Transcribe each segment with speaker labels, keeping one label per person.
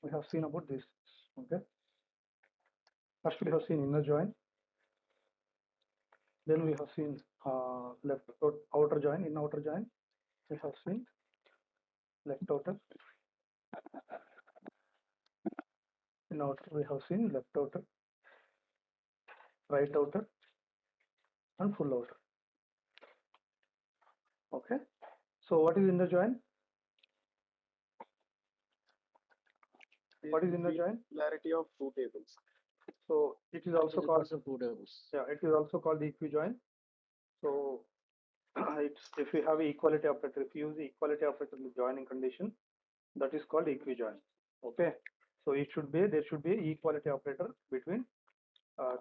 Speaker 1: we have seen about this. Okay. First we have seen inner join. Then we have seen left outer join. In outer join, we have seen left outer. In outer, we have seen left outer, right outer, and full outer. Okay. So what is inner join? What is inner join?
Speaker 2: Similarity of two tables.
Speaker 1: So it is also called
Speaker 3: two tables.
Speaker 1: Yeah, it is also called equijoin. So it's if we have equality operator, if you use the equality operator in the joining condition, that is called equijoin. Okay. So it should be there should be equality operator between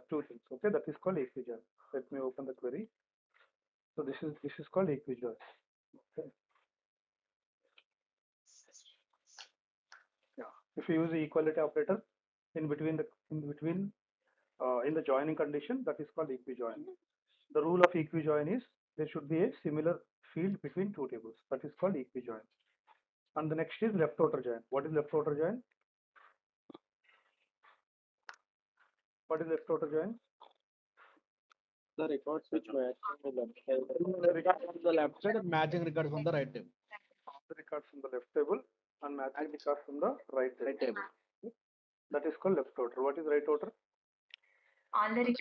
Speaker 1: two things. Okay, that is called equijoin. Let me open the query. So this is called equijoin. Okay. Yeah. If you use the equality operator in between in the joining condition, that is called equijoin. The rule of equijoin is there should be a similar field between two tables. That is called equijoin. And the next is left outer join. What is left outer join? What is left outer join?
Speaker 2: The records which match on the left side.
Speaker 3: The records on the left side and matching records on the right table.
Speaker 1: The records from the left table and matching records from the right table. That is called left outer. What is right outer?
Speaker 3: On the right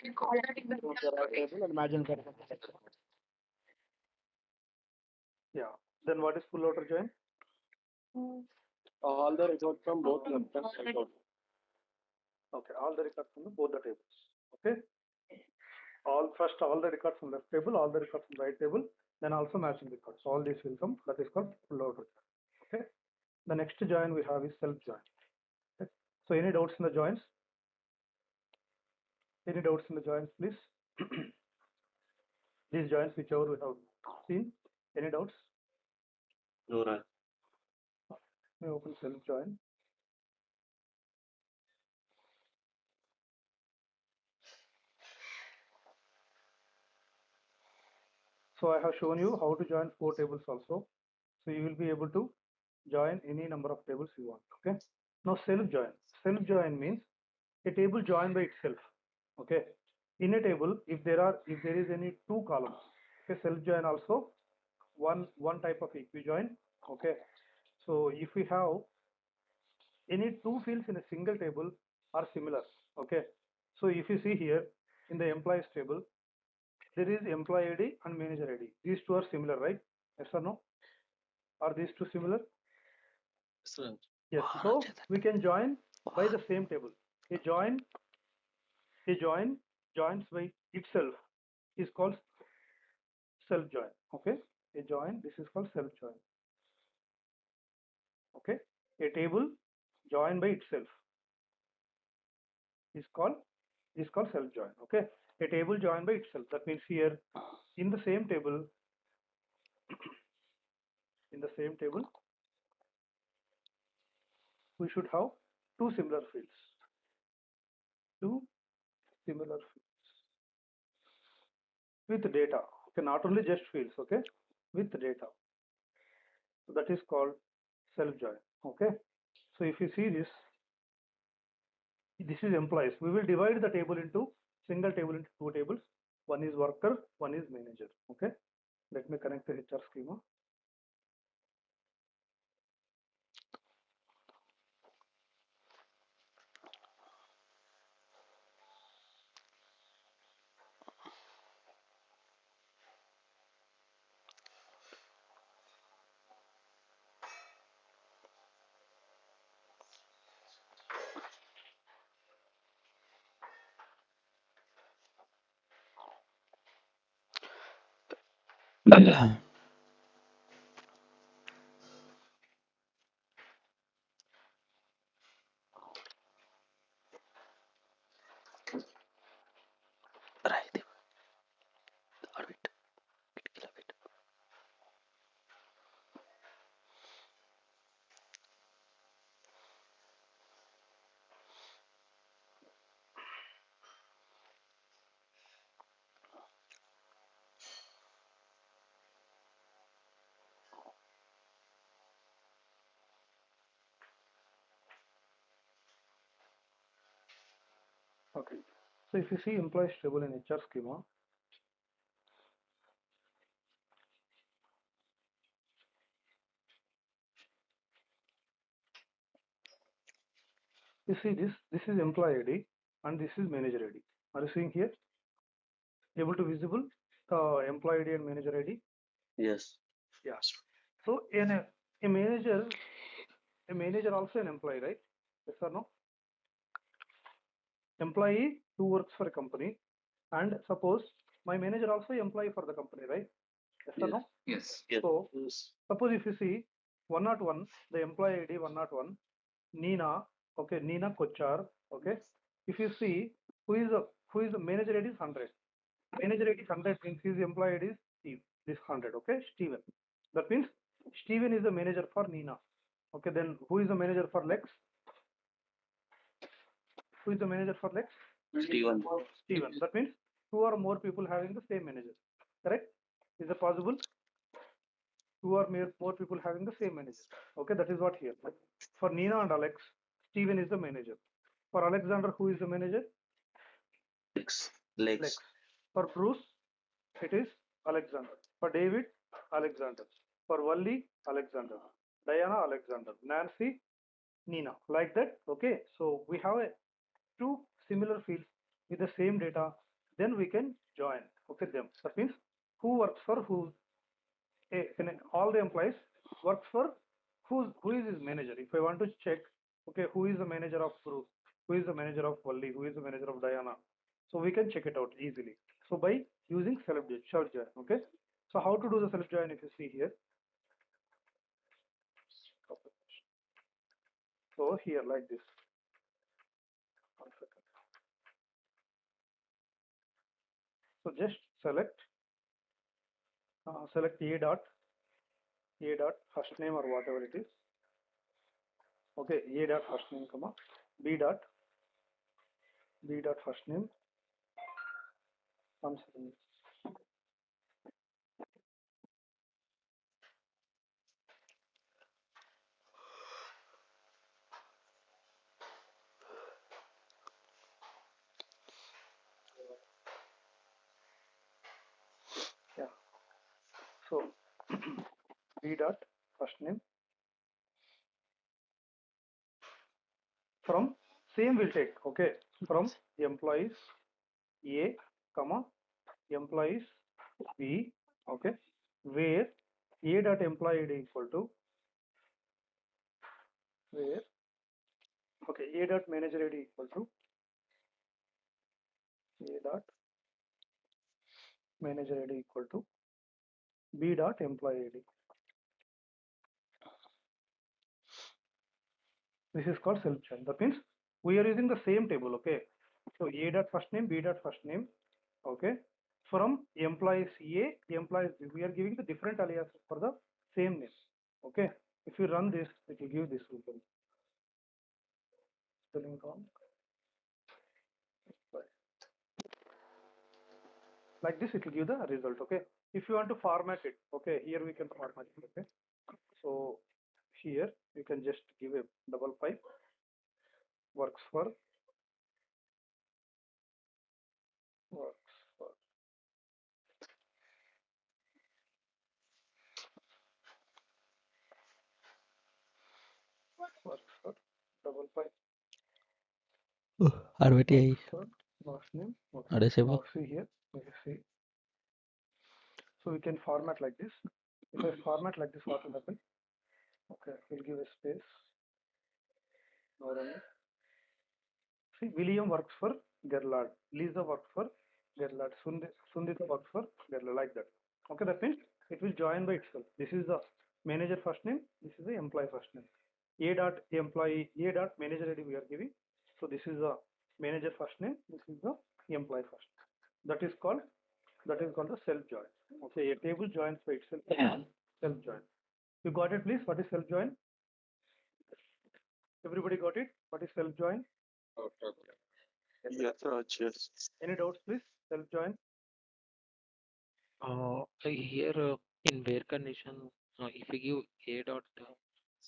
Speaker 3: table and matching records on the right table.
Speaker 1: Yeah. Then what is full outer join?
Speaker 2: All the records from both left and right out.
Speaker 1: Okay, all the records from both the tables. Okay. All the records from left table, all the records from right table, then also matching records. All these will come. That is called full outer join. Okay. The next join we have is self join. Okay. So any doubts in the joins? Any doubts in the joins, please? These joins whichever we have seen. Any doubts?
Speaker 2: No, right.
Speaker 1: Let me open self join. So I have shown you how to join 4 tables also. So you will be able to join any number of tables you want. Okay. Now self join. Self join means a table joined by itself. Okay. In a table, if there is any two columns, okay, self join also one type of equijoin. Okay. So if we have any two fields in a single table are similar. Okay. So if you see here in the employees table, there is employee ID and manager ID. These two are similar, right? Yes or no? Are these two similar? Yes. So we can join by the same table. A join joins by itself is called self join. Okay. A join, this is called self join. Okay. A table joined by itself is called self join. Okay. A table joined by itself. That means here in the same table we should have two similar fields. Two similar fields with data. Okay, not only just fields, okay, with data. So that is called self join. Okay. So if you see this is employees. We will divide the table into single table into two tables. One is worker, one is manager. Okay. Let me connect the HR schema. Okay. So if you see employees table in HR schema, you see this is employee ID and this is manager ID. Are you seeing here? Able to visible the employee ID and manager ID?
Speaker 2: Yes.
Speaker 1: Yeah. So in a manager also an employee, right? Yes or no? Employee who works for a company, and suppose my manager also employee for the company, right? Yes or no?
Speaker 3: Yes.
Speaker 2: Yes.
Speaker 1: So
Speaker 2: Yes.
Speaker 1: suppose if you see 101, the employee ID 101, Nina, okay, Nina Kochar, okay. If you see who is the manager ID is 100. Manager ID is 100 means his employee ID is Steve. This 100, okay, Steven. That means Steven is the manager for Nina. Okay, then who is the manager for Lex? Who is the manager for Lex?
Speaker 2: Steven.
Speaker 1: Steven. That means two or more people having the same manager. Correct? Is it possible? Two or more people having the same manager. Okay, that is what here. For Nina and Alex, Steven is the manager. For Alexander, who is the manager?
Speaker 2: Lex. Lex.
Speaker 1: For Bruce, it is Alexander. For David, Alexander. For Wally, Alexander. Diana, Alexander. Nancy, Nina. Like that. Okay. So we have two similar fields with the same data. Then we can join. Okay, them. That means who works for who. All the employees works for who is his manager. If I want to check, okay, who is the manager of Bruce, who is the manager of Wally, who is the manager of Diana, so we can check it out easily. So by using self join, okay. So how to do the self join? If you see here, so here like this. One second. So just select a dot first name or whatever it is. Okay, a dot first name, comma b dot first name. One second. Yeah. So b dot first name from same will take, okay, from employees A, comma employees B, okay, where A dot employee ID equal to where okay A dot manager ID equal to A dot manager ID equal to B dot employee ID. This is called self join. That means we are using the same table, okay. So A dot first name, B dot first name, okay. From employees A, employees B, we are giving the different alias for the same name, okay. If you run this, it will give this result. Spelling wrong. Like this, it will give the result, okay. If you want to format it, okay, here we can format it, okay. So here you can just give a double pipe works for works for works for double pipe
Speaker 4: RVTI
Speaker 1: works for last name. Okay.
Speaker 4: ada siapa?
Speaker 1: Now see here, you see. So we can format like this. If I format like this, what will happen? Okay, we'll give a space. Now run it. See, William works for Gerlard. Lisa works for Gerlard. Sundita works for Gerlard, like that. Okay, that means it will join by itself. This is the manager first name. This is the employee first name. A dot employee, A dot manager ID we are giving. So this is the manager first name. This is the employee first name. That is called the self join. Okay, a table joins by itself. Self join. You got it, please? What is self join? Everybody got it? What is self join?
Speaker 2: Yes, Raj. Yes.
Speaker 1: Any doubts, please? Self join.
Speaker 5: Here in where condition, if we give a dot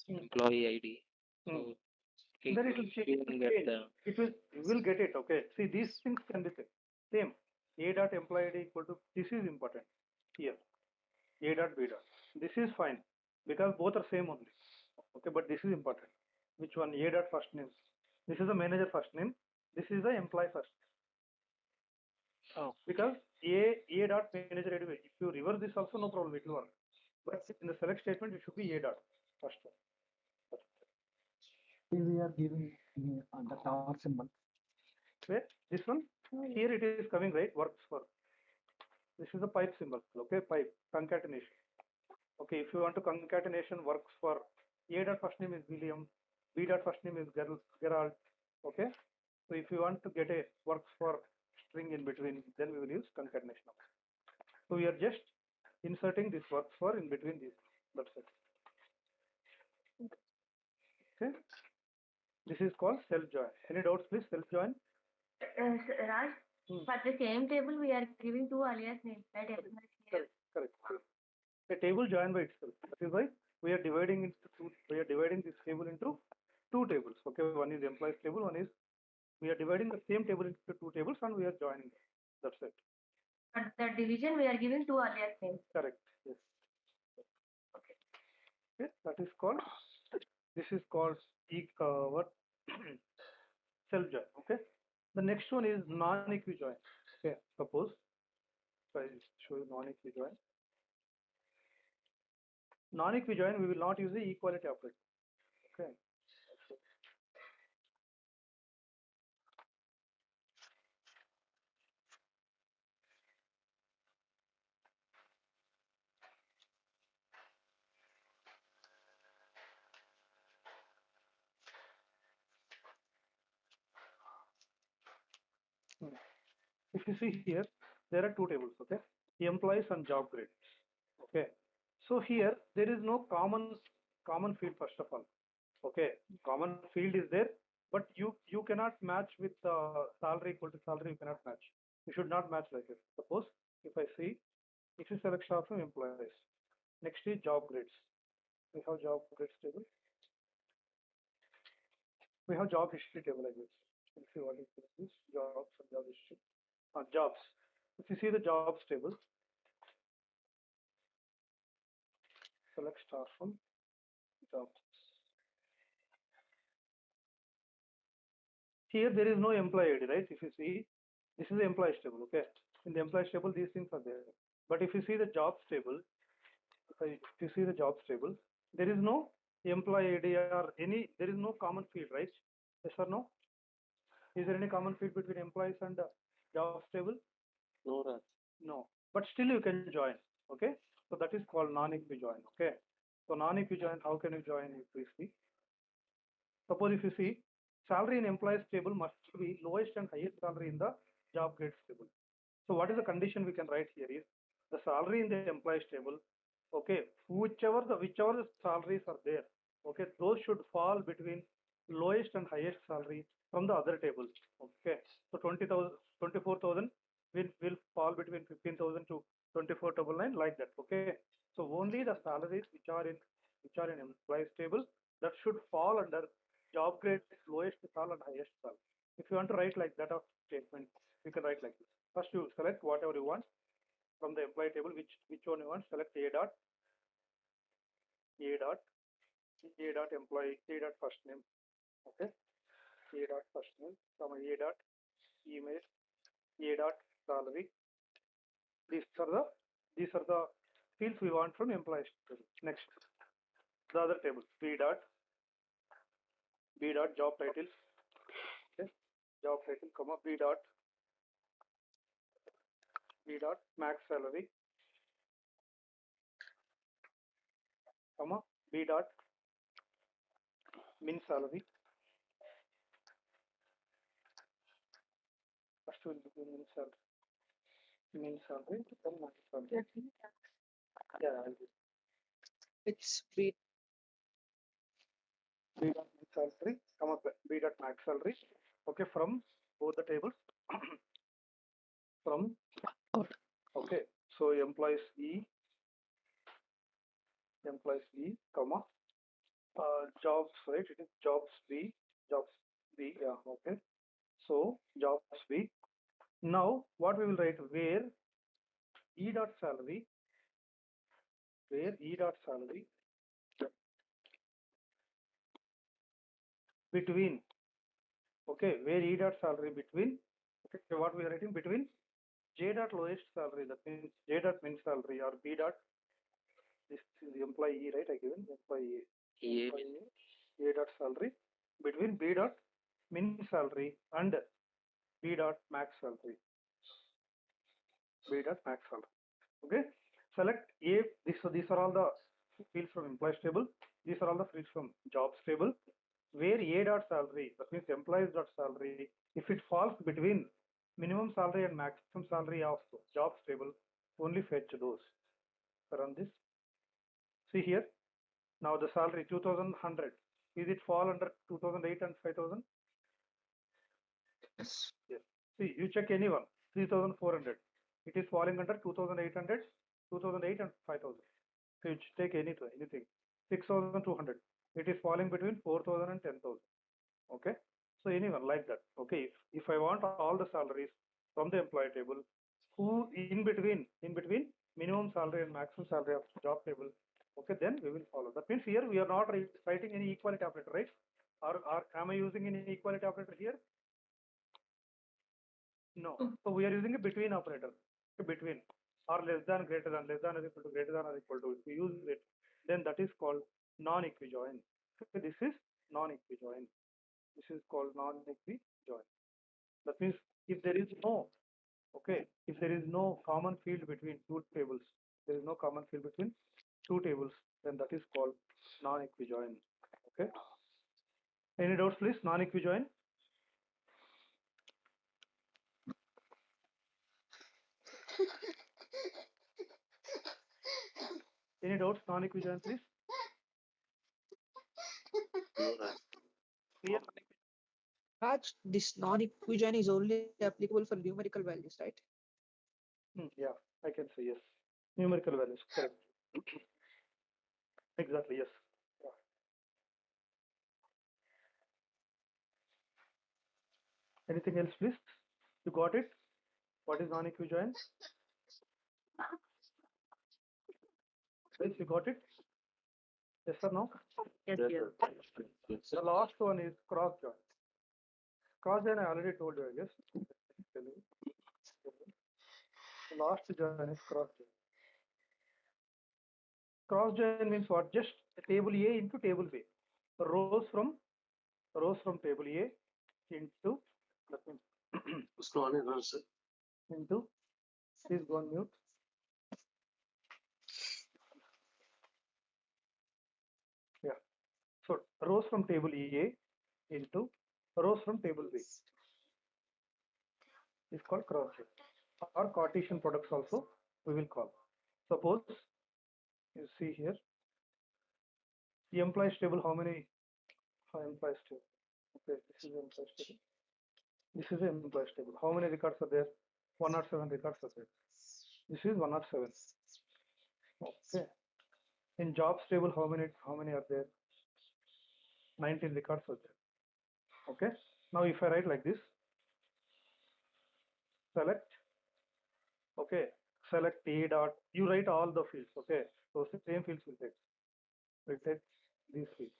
Speaker 5: employee ID, so
Speaker 1: Then it will change.
Speaker 5: You will get the
Speaker 1: You will get it. Okay. See, these things can be same. A dot employee ID equal to, this is important here. A dot B dot. This is fine because both are same only. Okay, but this is important. Which one? A dot first name. This is the manager first name. This is the employee first.
Speaker 5: oh
Speaker 1: Because A dot manager ID. If you reverse this also, no problem, it will work. But in the select statement, it should be A dot first one.
Speaker 2: We are giving the tower symbol.
Speaker 1: Where this one? Here it is coming, right? Works for. This is the pipe symbol. Okay, pipe concatenation. Okay, if you want to concatenation works for, A dot first name is William, B dot first name is Gerald. Okay, so if you want to get a works for string in between, then we will use concatenation. So we are just inserting this works for in between these. That's it. Okay, this is called self join. Any doubts, please? Self join.
Speaker 3: Raj, for the same table, we are giving two alias names, right?
Speaker 1: Correct. A table joined by itself. That is why we are dividing into two. We are dividing this table into two tables. Okay, one is employees table, one is, we are dividing the same table into two tables and we are joining them. That's it.
Speaker 3: But the division, we are giving two alias names.
Speaker 1: Correct. Yes. Okay. That is called. This is called what? Self join. Okay. The next one is non-equi join. Okay. Suppose I show you non-equi join. Non-equi join, we will not use the equality operator. Okay. If you see here, there are two tables. Okay. Employees and job grade. Okay. So here there is no common field first of all. Okay. Common field is there, but you cannot match with salary equal to salary. You cannot match. You should not match like this. Suppose if I see, if you select star from employees, next is job grades. We have job grades table. We have job history table like this. You see what is this? Jobs and job history. Jobs. If you see the jobs table, select star from jobs. Here there is no employee ID, right? If you see, this is the employees table. Okay. In the employees table, these things are there. But if you see the jobs table, if you see the jobs table, there is no employee ID or any. There is no common field, right? Yes or no? Is there any common field between employees and jobs table?
Speaker 2: No, Raj.
Speaker 1: No. But still you can join. Okay. So that is called non-equi join. Okay. So non-equi join, how can you join if we see? Suppose if you see, salary in employees table must be lowest and highest salary in the job grades table. So what is the condition we can write here is the salary in the employees table. Okay, whichever the salaries are there. Okay, those should fall between lowest and highest salary from the other tables. Okay, so 20,000, 24,000 will fall between 15,000 to 24,999 like that. Okay, so only the salaries which are in employees table, that should fall under job grade lowest sal and highest sal. If you want to write like that of statement, you can write like this. First you select whatever you want from the employee table, which one you want. Select a dot employee, a dot first name. Okay, a dot first name, from a dot email, a dot salary. These are the fields we want from employees table. Next, the other table, b dot job title. Okay, job title, comma b dot max salary, comma b dot min salary. First will be min salary, then max salary. Yeah, I'll do.
Speaker 5: it's B
Speaker 1: B dot min salary, comma b dot max salary. Okay, from both the tables. From okay, so employees E, comma jobs, right? It is jobs B, jobs B, yeah, okay. So jobs B. Now what we will write, where E dot salary, where E dot salary between, okay, where E dot salary between, okay, so what we are writing between J dot lowest salary, that means J dot min salary, or B dot, this is the employee E, right? I given employee
Speaker 5: EA
Speaker 1: employee A dot salary between B dot min salary and B dot max salary, B dot max salary. Okay, select A. These are all the fields from employees table. These are all the fields from jobs table. Where A dot salary, that means employees dot salary, if it falls between minimum salary and maximum salary of jobs table, only fetch those. Run this. See here. Now the salary 2100. Is it fall under 2008 and 5000?
Speaker 5: Yes.
Speaker 1: Yes. See, you check anyone. 3400. It is falling under 2800, 2008 and 5000. So you take anything. 6200. It is falling between 4000 and 10,000. Okay. So anyone like that. Okay. If I want all the salaries from the employee table, who in between minimum salary and maximum salary of job table, okay, then we will follow. That means here we are not writing any equality operator, right? Or am I using any equality operator here? No. So we are using a between operator. A between or less than, greater than, less than is equal to, greater than or equal to. If we use it, then that is called non-equijoin. Okay, this is non-equijoin. This is called non-equijoin. That means if there is no, okay, if there is no common field between two tables, there is no common field between two tables, then that is called non-equijoin. Okay. Any doubts, please? Non-equijoin. Any doubts? Non-equijoin, please. Clear?
Speaker 5: Raj, this non-equijoin is only applicable for numerical values, right?
Speaker 1: Yeah, I can say yes. Numerical values, correct. Exactly, yes. Yeah. Anything else, please? You got it? What is non-equijoin? Yes, you got it? Yes or no?
Speaker 3: Yes, yes.
Speaker 1: The last one is cross join. Cross join I already told you, I guess. Tell you. The last join is cross join. Cross join means what? Just table A into table B. Rows from table A into, that means into, please go on mute. Yeah. So rows from table A into rows from table B is called cross join, or Cartesian products also we will call. Suppose you see here the employees table, how many employees table? Okay, this is the employees table. This is the employees table. How many records are there? 107 records are there. This is 107. Okay. In jobs table, how many are there? 19 records are there. Okay. Now if I write like this, select, okay, select A dot, you write all the fields, okay. So same fields will take. We take these fields.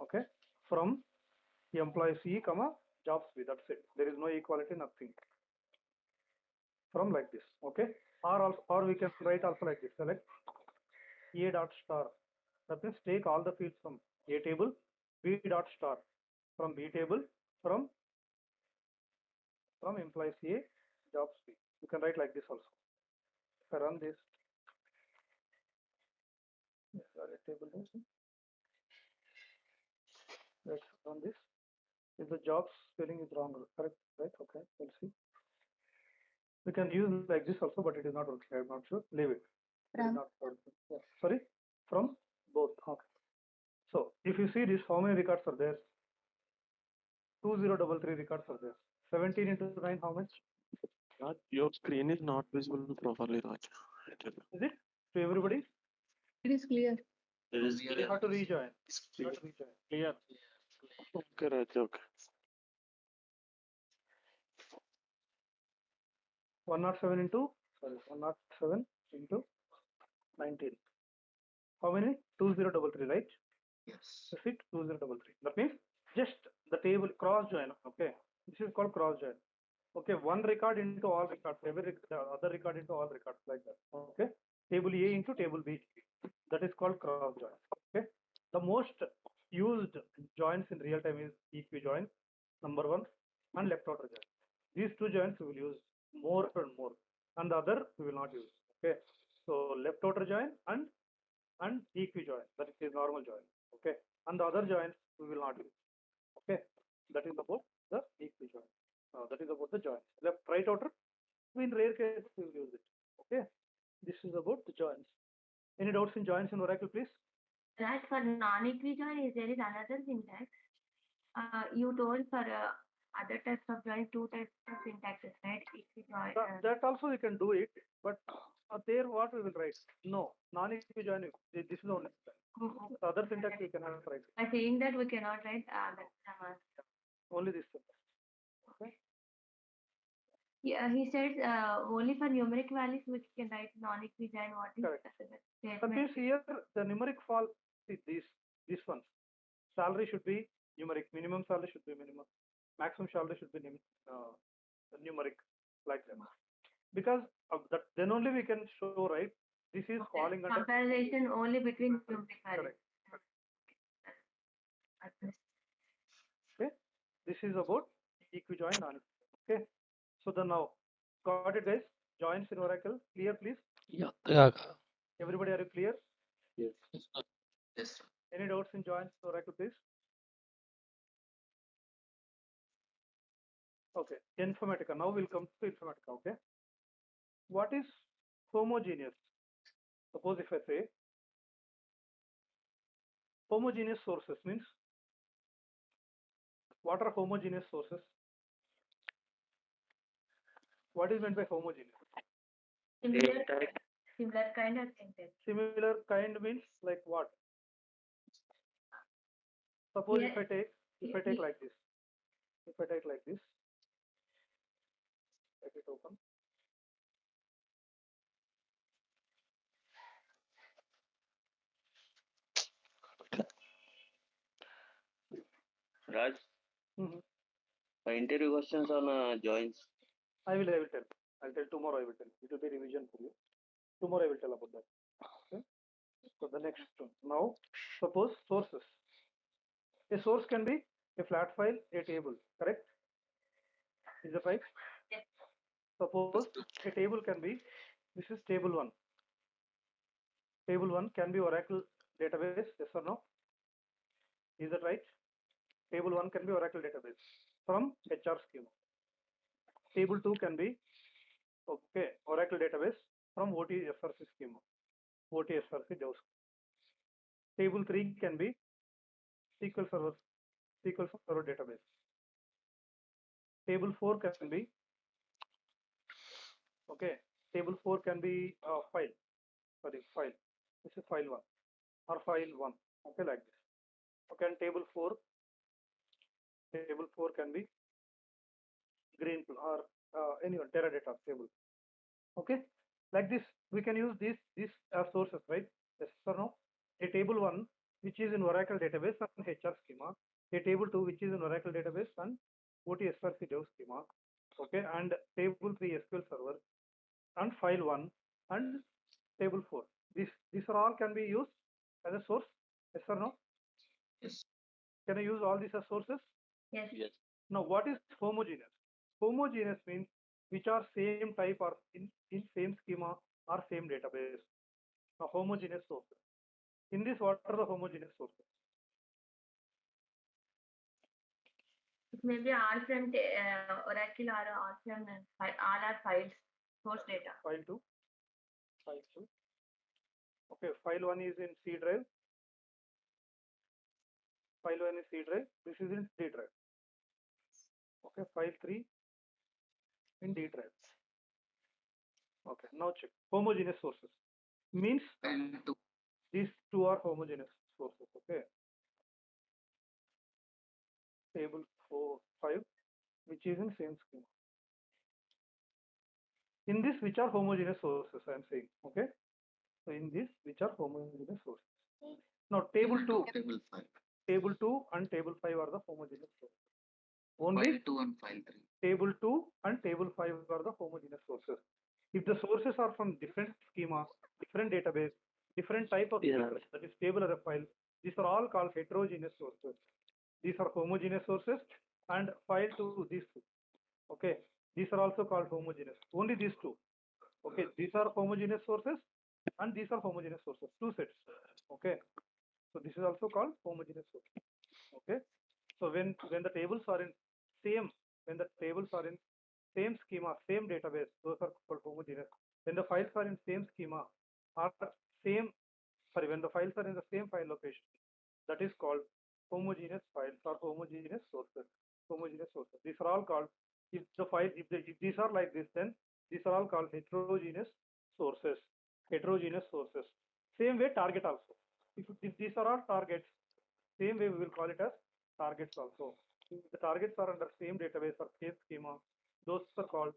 Speaker 1: Okay. From the employee C, comma, jobs B. That's it. There is no equality, nothing. From like this, okay. Or we can write also like this. Select A dot star. That means take all the fields from A table, B dot star from B table, from employees A, jobs B. You can write like this also. If I run this, yes, sorry, table this. Let's run this. If the jobs spelling is wrong, correct, right? Okay, we'll see. We can use like this also, but it is not working. I'm not sure. Leave it. It is not working. Yeah. Sorry, from both. Okay. So if you see this, how many records are there? 2033 records are there. 17 into 9, how much?
Speaker 2: Raj, your screen is not visible properly, Raj. I tell you.
Speaker 1: Is it to everybody?
Speaker 3: It is clear.
Speaker 4: It is
Speaker 1: You
Speaker 4: clear.
Speaker 1: have to rejoin. You have to rejoin.
Speaker 2: Clear. Okay, Raj. Okay.
Speaker 1: 107 into, sorry, 107 into 19. How many? 2033, right?
Speaker 4: Yes.
Speaker 1: Is it 2033? That means just the table cross join. Okay, this is called cross join. Okay, one record into all records, the other record into all records, like that. Okay, table A into table B. That is called cross join. Okay, the most used joins in real time is eq join, number one, and left outer join. These two joins we will use more and more, and the other we will not use. Okay, so left outer join and eq join, that is normal join. Okay, and the other joins we will not use. Okay, that is about the eq join. That is about the joins. Left right outer, in rare cases we will use it. Okay, this is about the joins. Any doubts in joins in Oracle, please?
Speaker 3: That for non-equijoin, is there is another syntax. You told for other types of join, two types of syntaxes, right? Equijoin.
Speaker 1: That also we can do it, but there what we will write? No, non-eq join. This is only. The other syntax we cannot write.
Speaker 3: By saying that we cannot write
Speaker 1: Only this syntax. Okay.
Speaker 3: Yeah, he said only for numeric values which can write non-equijoin. What is
Speaker 1: Correct.
Speaker 3: the
Speaker 1: That
Speaker 3: statement?
Speaker 1: means here the numeric fall is this one. Salary should be numeric. Minimum salary should be minimum. Maximum salary should be numeric, like that. Because of that, then only we can show, right? This is falling under.
Speaker 3: Comparison only between numeric values.
Speaker 1: Correct. Okay, this is about equijoin non. Okay, so the now got it, guys. Joins in Oracle, clear, please.
Speaker 2: Yeah.
Speaker 1: Everybody, are you clear?
Speaker 2: Yes.
Speaker 4: Yes.
Speaker 1: Any doubts in joins in Oracle, please? Okay, Informatica. Now we'll come to Informatica. Okay, what is homogeneous? Suppose if I say homogeneous sources means, what are homogeneous sources? What is meant by homogeneous?
Speaker 3: Similar kind of sentence.
Speaker 1: Similar kind means like what? Suppose
Speaker 3: Yeah.
Speaker 1: if I take like this, if I take like this, let it open.
Speaker 4: Raj,
Speaker 1: Mhm.
Speaker 4: interview questions on joins.
Speaker 1: I will tell. I'll tell tomorrow. I will tell. It will be revision for you. Tomorrow I will tell about that. Okay. So the next one. Now, suppose sources. A source can be a flat file, a table. Correct? Is that right?
Speaker 3: Yes.
Speaker 1: Suppose a table can be. This is table one. Table one can be Oracle database. Yes or no? Is that right? Table one can be Oracle database from HR schema. Table two can be Oracle database from OT SRC schema. OT SRC JAWS. Table three can be SQL Server database. Table four can be Table four can be file. File. This is file one or file one. Okay, like this. Okay, and table four can be green or anyone Teradata table. Okay, like this we can use these sources, right? Yes or no? A table one which is in Oracle database and HR schema. A table two which is in Oracle database and OT SRC JAWS schema. Okay, and table three SQL Server and file one and table four. These are all can be used as a source. Yes or no?
Speaker 4: Yes.
Speaker 1: Can I use all these as sources?
Speaker 3: Yes.
Speaker 4: Yes.
Speaker 1: Now, what is homogeneous? Homogeneous means which are same type or in same schema or same database. Now, homogeneous sources. In this, what are the homogeneous sources?
Speaker 3: It may be all from Oracle or all from all our files, source data.
Speaker 1: File two. Okay, file one is in C drive. File one is C drive. This is in C drive. Okay, file three in D drive. Okay, now check homogeneous sources means
Speaker 4: File two.
Speaker 1: These two are homogeneous sources. Okay. Table 4, 5, which is in same schema. In this, which are homogeneous sources, I am saying. Okay. So in this, which are homogeneous sources. Now table 2,
Speaker 4: Table 5.
Speaker 1: table 2 and table 5 are the homogeneous sources. Only
Speaker 4: File 2 and file 3.
Speaker 1: table 2 and table 5 are the homogeneous sources. If the sources are from different schema, different database, different type of schema, that is table or a file, these are all called heterogeneous sources. These are homogeneous sources, and file 2, these two. Okay, these are also called homogeneous. Only these two. Okay, these are homogeneous sources, and these are homogeneous sources. Two sets. Okay, so this is also called homogeneous source. Okay, so when the tables are in same, when the tables are in same schema, same database, those are called homogeneous. When the files are in same schema or same, sorry, when the files are in the same file location, that is called homogeneous files or homogeneous sources. Homogeneous sources. These are all called, if the file, if these are like this, then these are all called heterogeneous sources. Heterogeneous sources. Same way target also. If these are all targets, same way we will call it as targets also. If the targets are under same database or same schema, those are called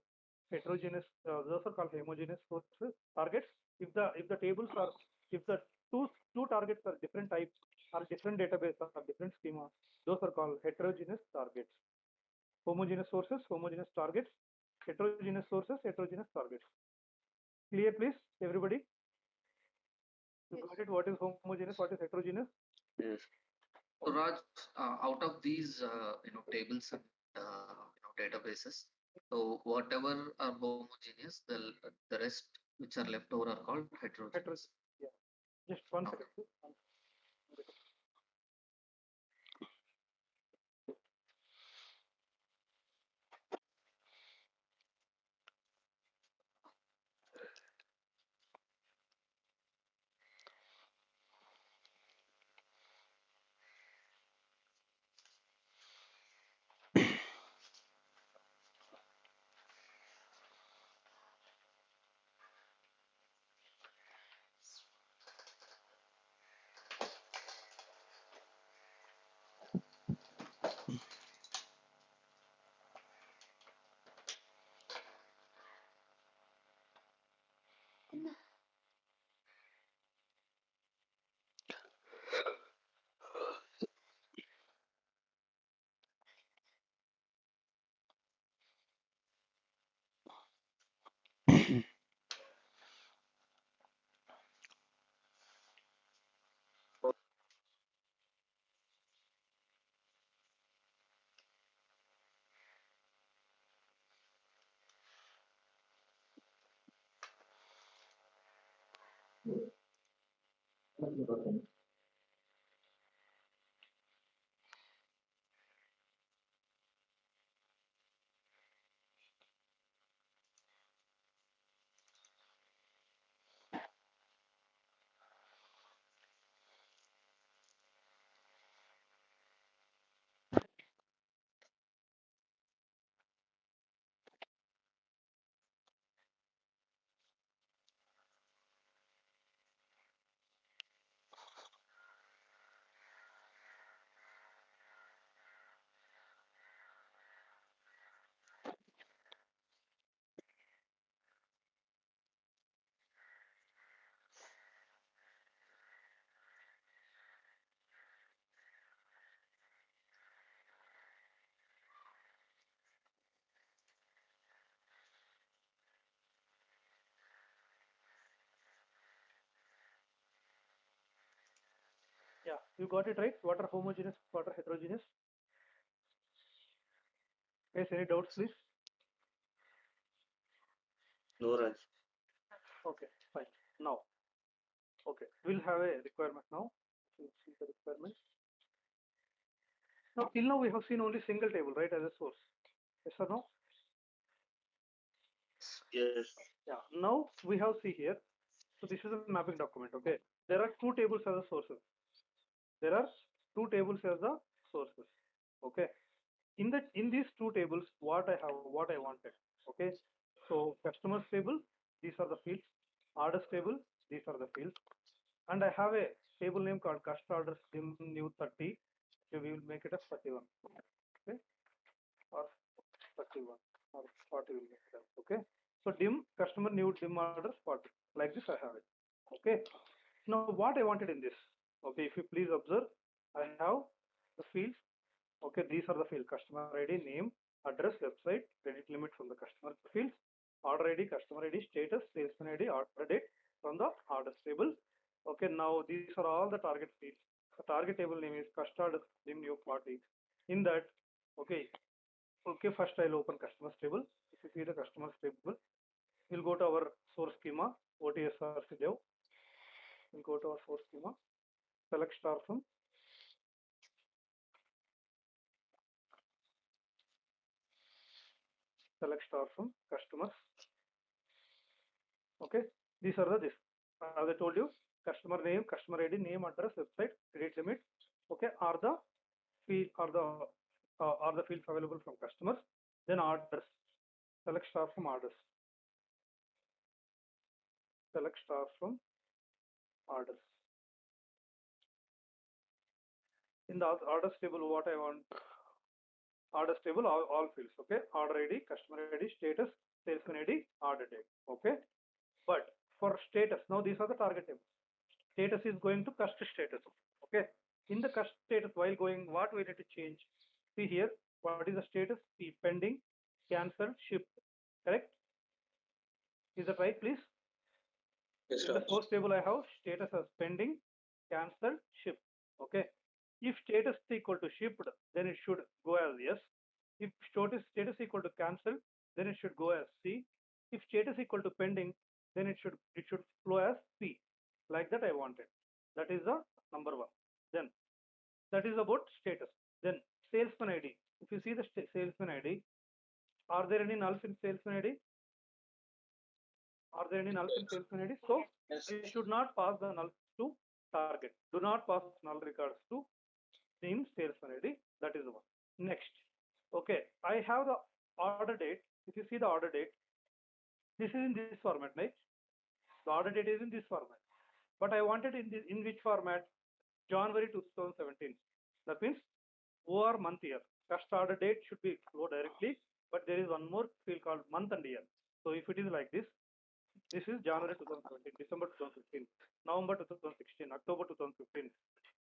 Speaker 1: heterogeneous. Those are called homogeneous sources targets. If the tables are, if the two targets are different types or different database or different schema, those are called heterogeneous targets. Homogeneous sources, homogeneous targets, heterogeneous sources, heterogeneous targets. Clear, please, everybody? You got it? What is homogeneous? What is heterogeneous?
Speaker 4: Yes.
Speaker 6: So Raj, out of these tables and databases, so whatever are homogeneous, the rest which are left over are called heterogeneous.
Speaker 1: Heterogeneous. Yeah. Just one
Speaker 6: Okay.
Speaker 1: second. Please. Yeah, you got it right. What are homogeneous? What are heterogeneous? Yes, any doubts, please?
Speaker 4: No, Raj.
Speaker 1: Okay, fine. Now, okay, we'll have a requirement now. We'll see the requirements. Now, till now we have seen only single table, right, as a source. Yes or no?
Speaker 4: Yes.
Speaker 1: Yeah. Now we have see here. So this is a mapping document. Okay. There are two tables as the sources. There are two tables as the sources. Okay. In these two tables, what I have, what I wanted. Okay. So customers table, these are the fields. Orders table, these are the fields. and I have a table name called customer orders dim new 30. So we will make it as 31. Okay, or 31 or 40 will make it as, okay. So dim customer new dim orders 40. Like this I have it. Okay. Now what I wanted in this. Okay, if you please observe, I have the fields. Okay, these are the field customer ID, name, address, website, credit limit from the customer fields, order ID, customer ID, status, salesman ID, order date from the orders table. Okay, now these are all the target fields. The target table name is custard dim new 40. In that, okay, first I'll open customers table. If you see the customers table, we'll go to our source schema, OTSRC dev. We'll go to our source schema, select star from, customers. Okay, these are this. As I told you, customer name, customer ID, name, address, website, credit limit. Okay, are the fields available from customers. Then orders. Select star from orders. Select star from orders. In the orders table, what I want? Orders table, all fields. Okay, order ID, customer ID, status, salesman ID, order date. Okay, but for status, now these are the target tables. Status is going to cust status. Okay, in the cust status, while going, what we need to change? See here, what is the status? See, pending, cancel, shipped. Correct? Is that right, please?
Speaker 2: Yes,
Speaker 1: In the
Speaker 2: Raj.
Speaker 1: source table, I have status as pending, cancel, shipped. Okay. If status is equal to shipped, then it should go as yes. If status equal to cancel, then it should go as C. If status equal to pending, then it should flow as P. Like that I wanted. That is the number one. Then that is about status. Then salesman ID. If you see the salesman ID, are there any nulls in salesman ID? Are there any nulls in salesman ID? So
Speaker 2: Yes.
Speaker 1: I should not pass the null to target. Do not pass null records to in salesman ID. That is the one. Next. Okay, I have the order date. If you see the order date, this is in this format, right? The order date is in this format. But I wanted in which format? January 2017. That means OR month year. First order date should be go directly, but there is one more field called month and year. So if it is like this is January 2017, December 2015, November 2016, October 2015.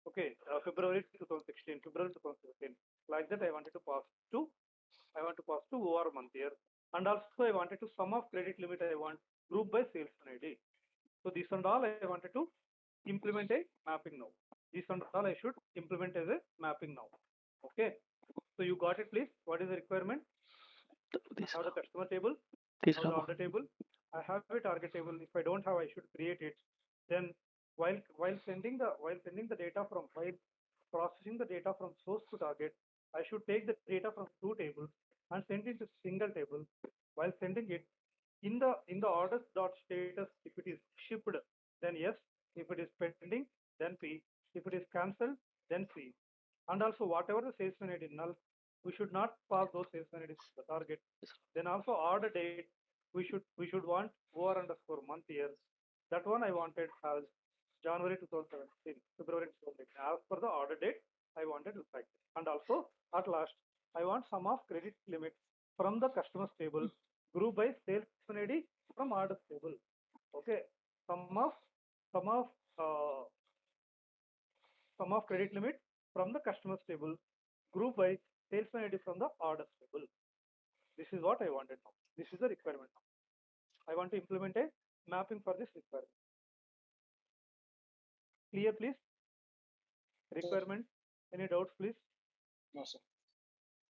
Speaker 1: Okay, February 2016, February 2015. Like that, I want to pass to OR month year, and also I wanted to sum of credit limit. I want group by salesman ID. So this and all I wanted to implement a mapping now. This and all I should implement as a mapping now. Okay. So you got it, please. What is the requirement? I have the customer table. I have the order table. I have a target table. If I don't have, I should create it. Then while sending the data from while processing the data from source to target, I should take the data from two tables and send it to single table. While sending it in the orders dot status, if it is shipped, then yes. If it is pending, then P. If it is cancelled, then C. And also whatever the salesman ID null, we should not pass those salesman IDs to the target. Then also order date, we should want OR underscore month year. That one I wanted as January 2017, February 2018. As per the order date, I wanted to like this. And also at last, I want sum of credit limit from the customers table, group by salesman ID from orders table. Okay, sum of sum of uh, sum of credit limit from the customers table, group by salesman ID from the orders table. This is what I wanted now. This is the requirement. I want to implement a mapping for this requirement. Clear, please? Requirement. Any doubts, please?
Speaker 2: No, sir.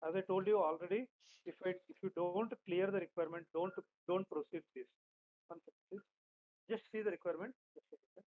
Speaker 1: As I told you already, if you don't clear the requirement, don't proceed, please. One second, please. Just see the requirement. Just a second.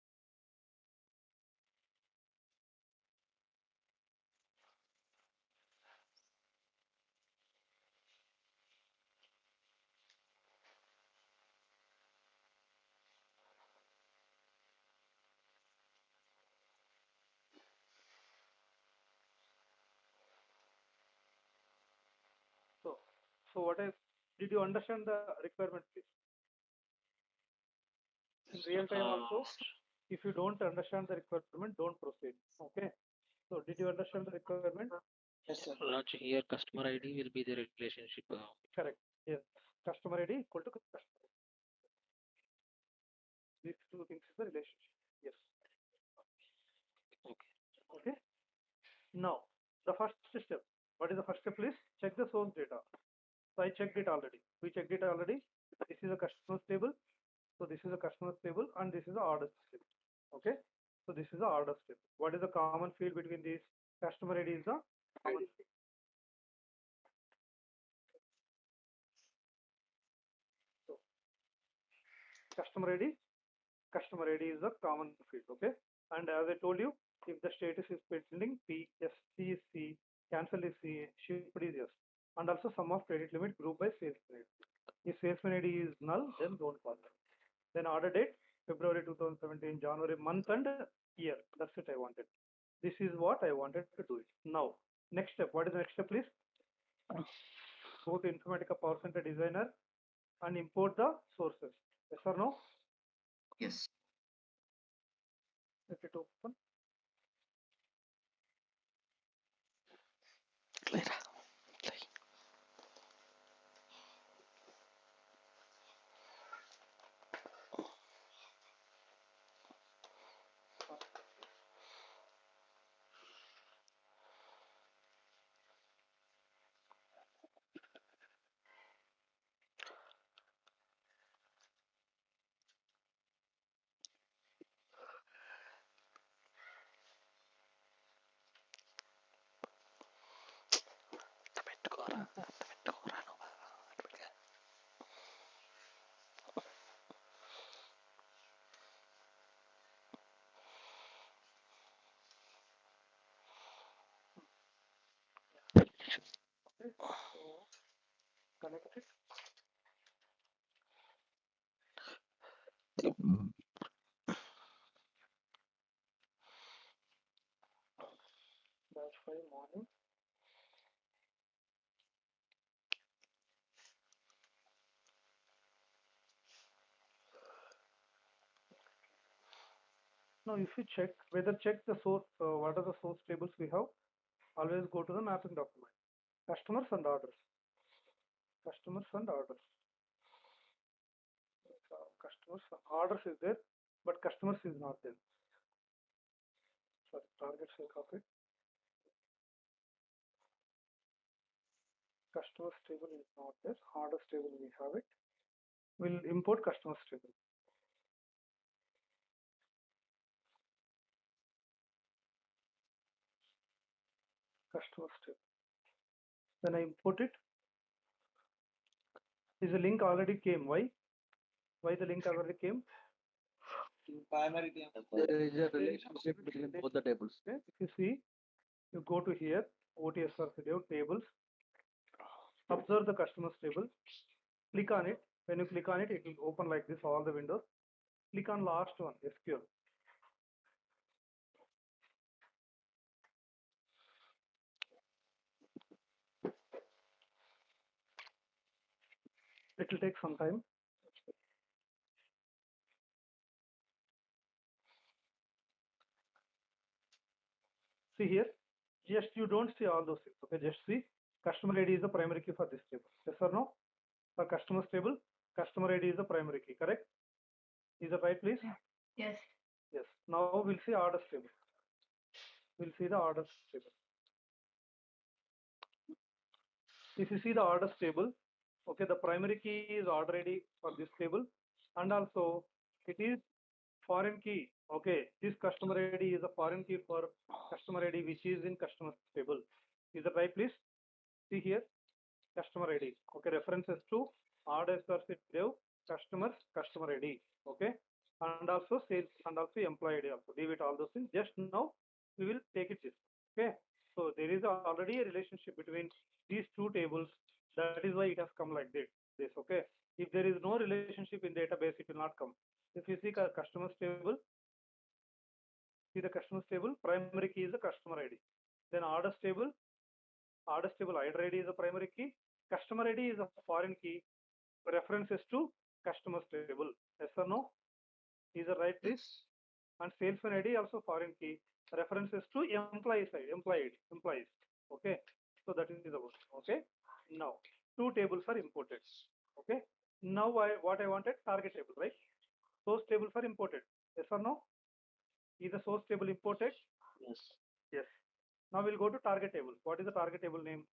Speaker 1: So what did you understand the requirement, please? In real time also. If you don't understand the requirement, don't proceed. Okay. So did you understand the requirement?
Speaker 2: Yes, sir.
Speaker 5: Raj, here customer ID will be the relationship.
Speaker 1: Correct. Yes. Customer ID equal to customer. These two things is the relationship. Yes.
Speaker 5: Okay.
Speaker 1: Okay. Now, the first step. What is the first step? Please check the source data. So I checked it already. We checked it already. This is a customer table. So this is a customer table and this is the order table. Okay. So this is the order table. What is the common field between these? Customer ID is the common field. So customer ID is the common field. Okay. And as I told you, if the status is pending, P, S, C is C, cancel is C, shipped is yes. And also sum of credit limit group by salesman ID. If salesman ID is null, then don't bother. Then order date, February 2017, January, month and year. That's it I wanted. This is what I wanted to do it. Now, next step. What is the next step, please? Go to Informatica Power Center Designer and import the sources. Yes or no?
Speaker 6: Yes.
Speaker 1: Let it open. Okay. So connect it. Batch file morning. Now, if you check the source, what are the source tables we have? Always go to the mapping document. Customers and orders. Customers and orders. Customers orders is there, but customers is not there. Sorry, target cell copy. Customers table is not there. Orders table we have it. We'll import customers table. Customers table. Then I import it. Is the link already came? Why? Why the link already came?
Speaker 2: Primary thing.
Speaker 7: There is a relationship between both the tables.
Speaker 1: Okay. If you see, you go to here, OTSR video tables. Observe the customers table. Click on it. When you click on it, it will open like this, all the windows. Click on last one, SQL. It will take some time. See here, just you don't see all those things. Okay, just see customer ID is the primary key for this table. Yes or no? For customers table, customer ID is the primary key, correct? Is that right, please?
Speaker 3: Yes.
Speaker 1: Yes. Now we'll see orders table. We'll see the orders table. If you see the orders table, okay, the primary key is order ID for this table, and also it is foreign key. Okay, this customer ID is a foreign key for customer ID which is in customer table. Is that right, please? See here, customer ID. Okay, references to orders are dev customers customer ID. Okay, and also sales and also employee ID also. Leave it all those things. Just now we will take it this. Okay, so there is already a relationship between these two tables. That is why it has come like this. Okay, if there is no relationship in database, it will not come. If you see customers table, see the customers table, primary key is the customer ID. Then orders table order ID is a primary key. Customer ID is a foreign key. References to customers table. Yes or no? Is that right, please? and salesman ID also foreign key. References to employee side, employees. Okay, so that is about. Okay, now two tables are imported. Okay, now what I wanted, target table, right? Source tables are imported. Yes or no? Is the source table imported?
Speaker 2: Yes.
Speaker 1: Yes. Now we'll go to target table. What is the target table name?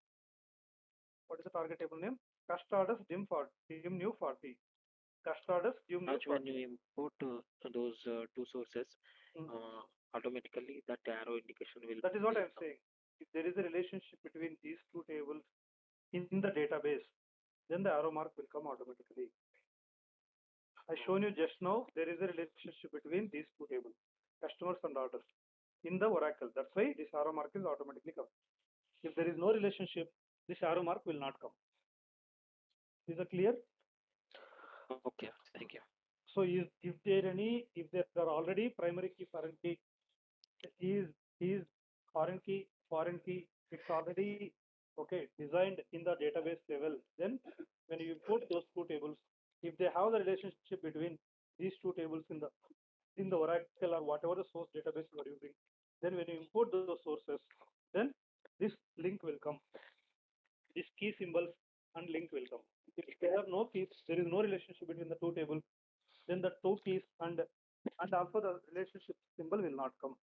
Speaker 1: What is the target table name? Custardus dim new 40. Custardus dim new
Speaker 8: Raj, when
Speaker 1: 40.
Speaker 8: you import those two sources,
Speaker 1: Hmm.
Speaker 8: automatically that arrow indication will.
Speaker 1: That is what
Speaker 8: will
Speaker 1: I'm
Speaker 8: come.
Speaker 1: saying. If there is a relationship between these two tables in the database, then the arrow mark will come automatically. I shown you just now, there is a relationship between these two tables, customers and orders, in the Oracle. That's why this arrow mark is automatically come. If there is no relationship, this arrow mark will not come. Is that clear?
Speaker 8: Okay, thank you.
Speaker 1: So if there are already primary key, foreign key, is foreign key, it's already okay designed in the database level. Then when you import those two tables, if they have the relationship between these two tables in the Oracle or whatever the source database you are using, then when you import those sources, then this link will come. These key symbols and link will come. If there are no keys, there is no relationship between the two tables, then the two keys and also the relationship symbol will not come.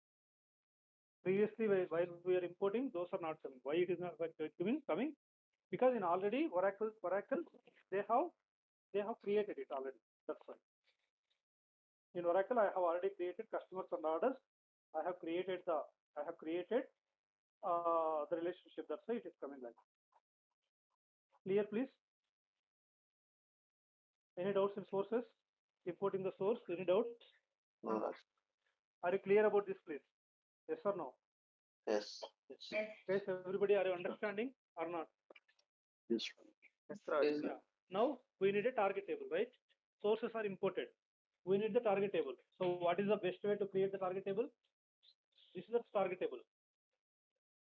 Speaker 1: Previously, while we are importing, those are not coming. Why it is not coming? Because in already Oracle they have created it already. That's why. In Oracle, I have already created customers and orders. I have created the relationship. That's why it is coming like. Clear, please. Any doubts in sources? Importing the source. Any doubts?
Speaker 4: No, Raj.
Speaker 1: Are you clear about this, please? Yes or no?
Speaker 4: Yes.
Speaker 3: Yes.
Speaker 1: Guys, everybody, are you understanding or not?
Speaker 2: Yes, Raj.
Speaker 1: Yeah. Now we need a target table, right? Sources are imported. We need the target table. So what is the best way to create the target table? This is the target table.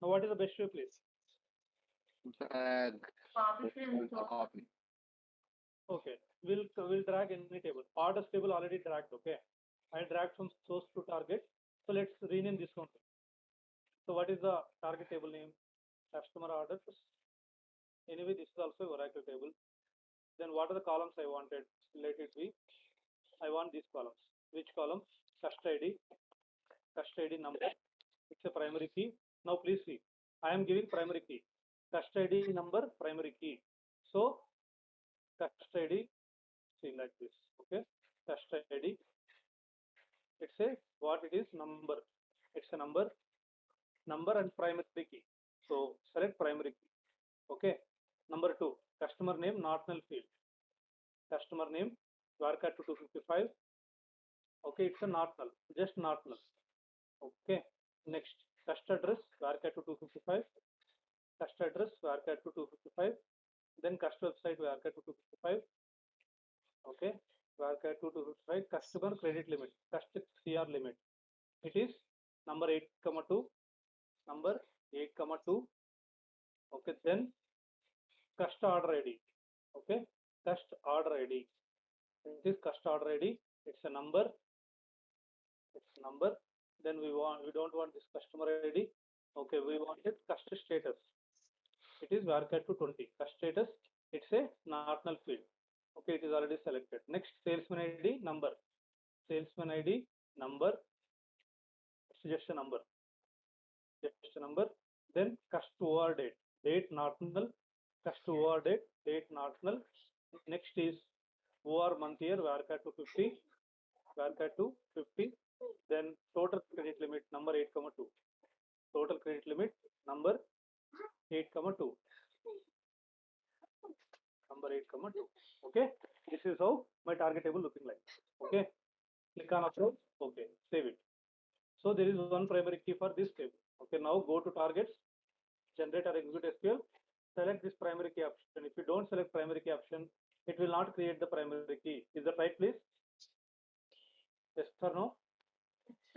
Speaker 1: Now what is the best way, please?
Speaker 7: Drag
Speaker 3: Copy from
Speaker 7: a
Speaker 3: source.
Speaker 7: copy.
Speaker 1: Okay, we'll drag any table. Orders table already dragged. Okay, I dragged from source to target. So let's rename this one. So what is the target table name? Customer orders. Anyway, this is also Oracle table. Then what are the columns I wanted? Let it be. I want these columns. Which column? Custody number. It's a primary key. Now please see. I am giving primary key. Custody number, primary key. So custody, see like this. Okay. Custody. It's a what it is number. It's a number and primary key. So select primary key. Okay. Number 2, customer name, not null field. Customer name, varchar to 255. Okay, it's a not null, just not null. Okay. Next, cust address, varchar to 255. Cust address, varchar to 255. Then cust website, varchar to 255. Okay. Varchar to 255. Customer credit limit, cust CR limit. It is number 8,2. Number 8,2. Okay. Then cust order ID. Okay. Cust order ID. It is cust order ID. It's a number. Then we don't want this customer ID. Okay, we wanted cust status. It is varchar to 20. Cust status, it's a not null field. Okay, it is already selected. Next, salesman ID number. Salesman ID number. It's just a number. Then cust OR date. Date not null. Cust OR date. Date not null. Next is OR month year, varchar to 50. Varchar to 50. Then total credit limit number 8,2. Total credit limit number 8,2. Number 8,2. Okay. This is how my target table looking like. Okay. Click on approve. Okay. Save it. So there is one primary key for this table. Okay. Now go to targets, generate or execute SQL. Select this primary key option. If you don't select primary key option, it will not create the primary key. Is that right, please? Yes or no?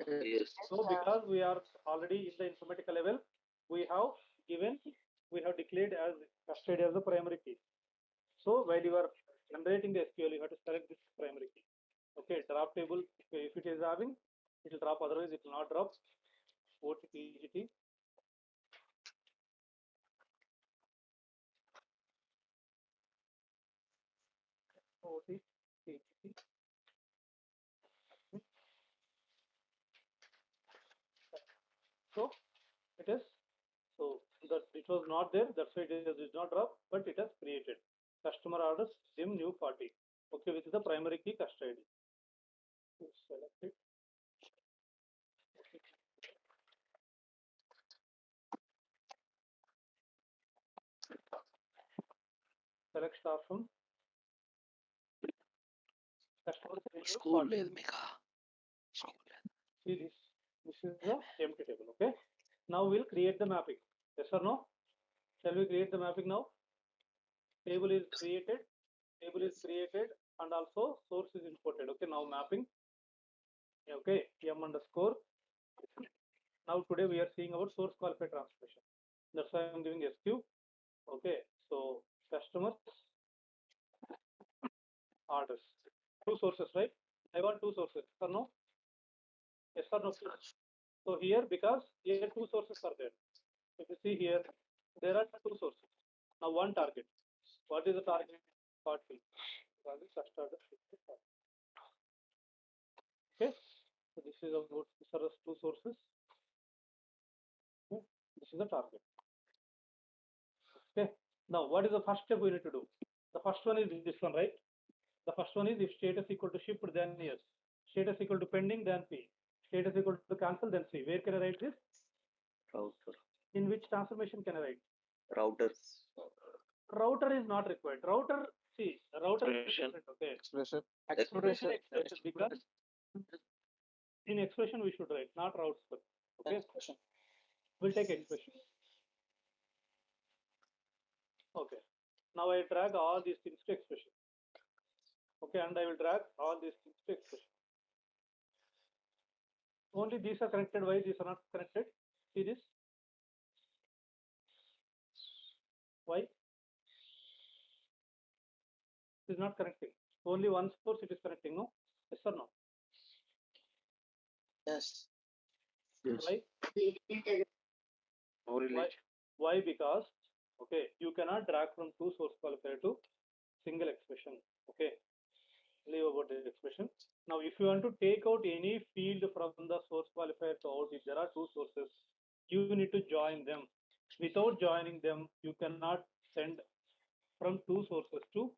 Speaker 4: Yes.
Speaker 1: So because we are already in the Informatica level, we have declared as custody as the primary key. So while you are generating the SQL, you have to select this primary key. Okay, drop table, if it is having It will drop, otherwise it will not drop. OTPGT. OTPGT. So it is, so that it was not there, that's why it did not drop, but it has created. Customer orders dim new party. Okay, which is the primary key customer ID. So select it. Select star from customer
Speaker 7: School
Speaker 1: party.
Speaker 7: లేదు మీకు. School లేదు.
Speaker 1: See this. This is the empty table. Okay. Now we'll create the mapping. Yes or no? Shall we create the mapping now? Table is created. Table is created, and also source is imported. Okay. Now mapping. Okay. M underscore. Now today we are seeing our source qualified transformation. That's why I'm giving SQ. Okay. So customers orders. Two sources, right? I want two sources. Or no? Yes or no? So here, because here two sources are there. If you see here, there are two sources. Now one target. What is the target? Party. First order. Okay. So this is about, these are the two sources. Okay. This is the target. Okay. Now what is the first step we need to do? The first one is this one, right? The first one is if status equal to shipped, then yes. Status equal to pending, then P. Status equal to cancel, then C. Where can I write this?
Speaker 4: Router.
Speaker 1: In which transformation can I write?
Speaker 4: Routers.
Speaker 1: Router is not required. Router, see, router is
Speaker 8: Expression.
Speaker 1: different, okay.
Speaker 2: Expression.
Speaker 1: Expression,
Speaker 2: Expression.
Speaker 1: because in expression we should write, not routes. Okay.
Speaker 2: Expression.
Speaker 1: We'll take expression. Okay. Now I drag all these things to expression. Okay, and I will drag all these things to expression. Only these are connected. Why these are not connected? See this? Why? It is not connecting. Only one source it is connecting, no? Yes or no?
Speaker 2: Yes.
Speaker 1: Why?
Speaker 8: No relation.
Speaker 1: Why? Because, okay, you cannot drag from two source qualifier to single expression. Okay, leave about the expression. Now, if you want to take out any field from the source qualifier to out, if there are two sources, you need to join them. Without joining them, you cannot send from two sources to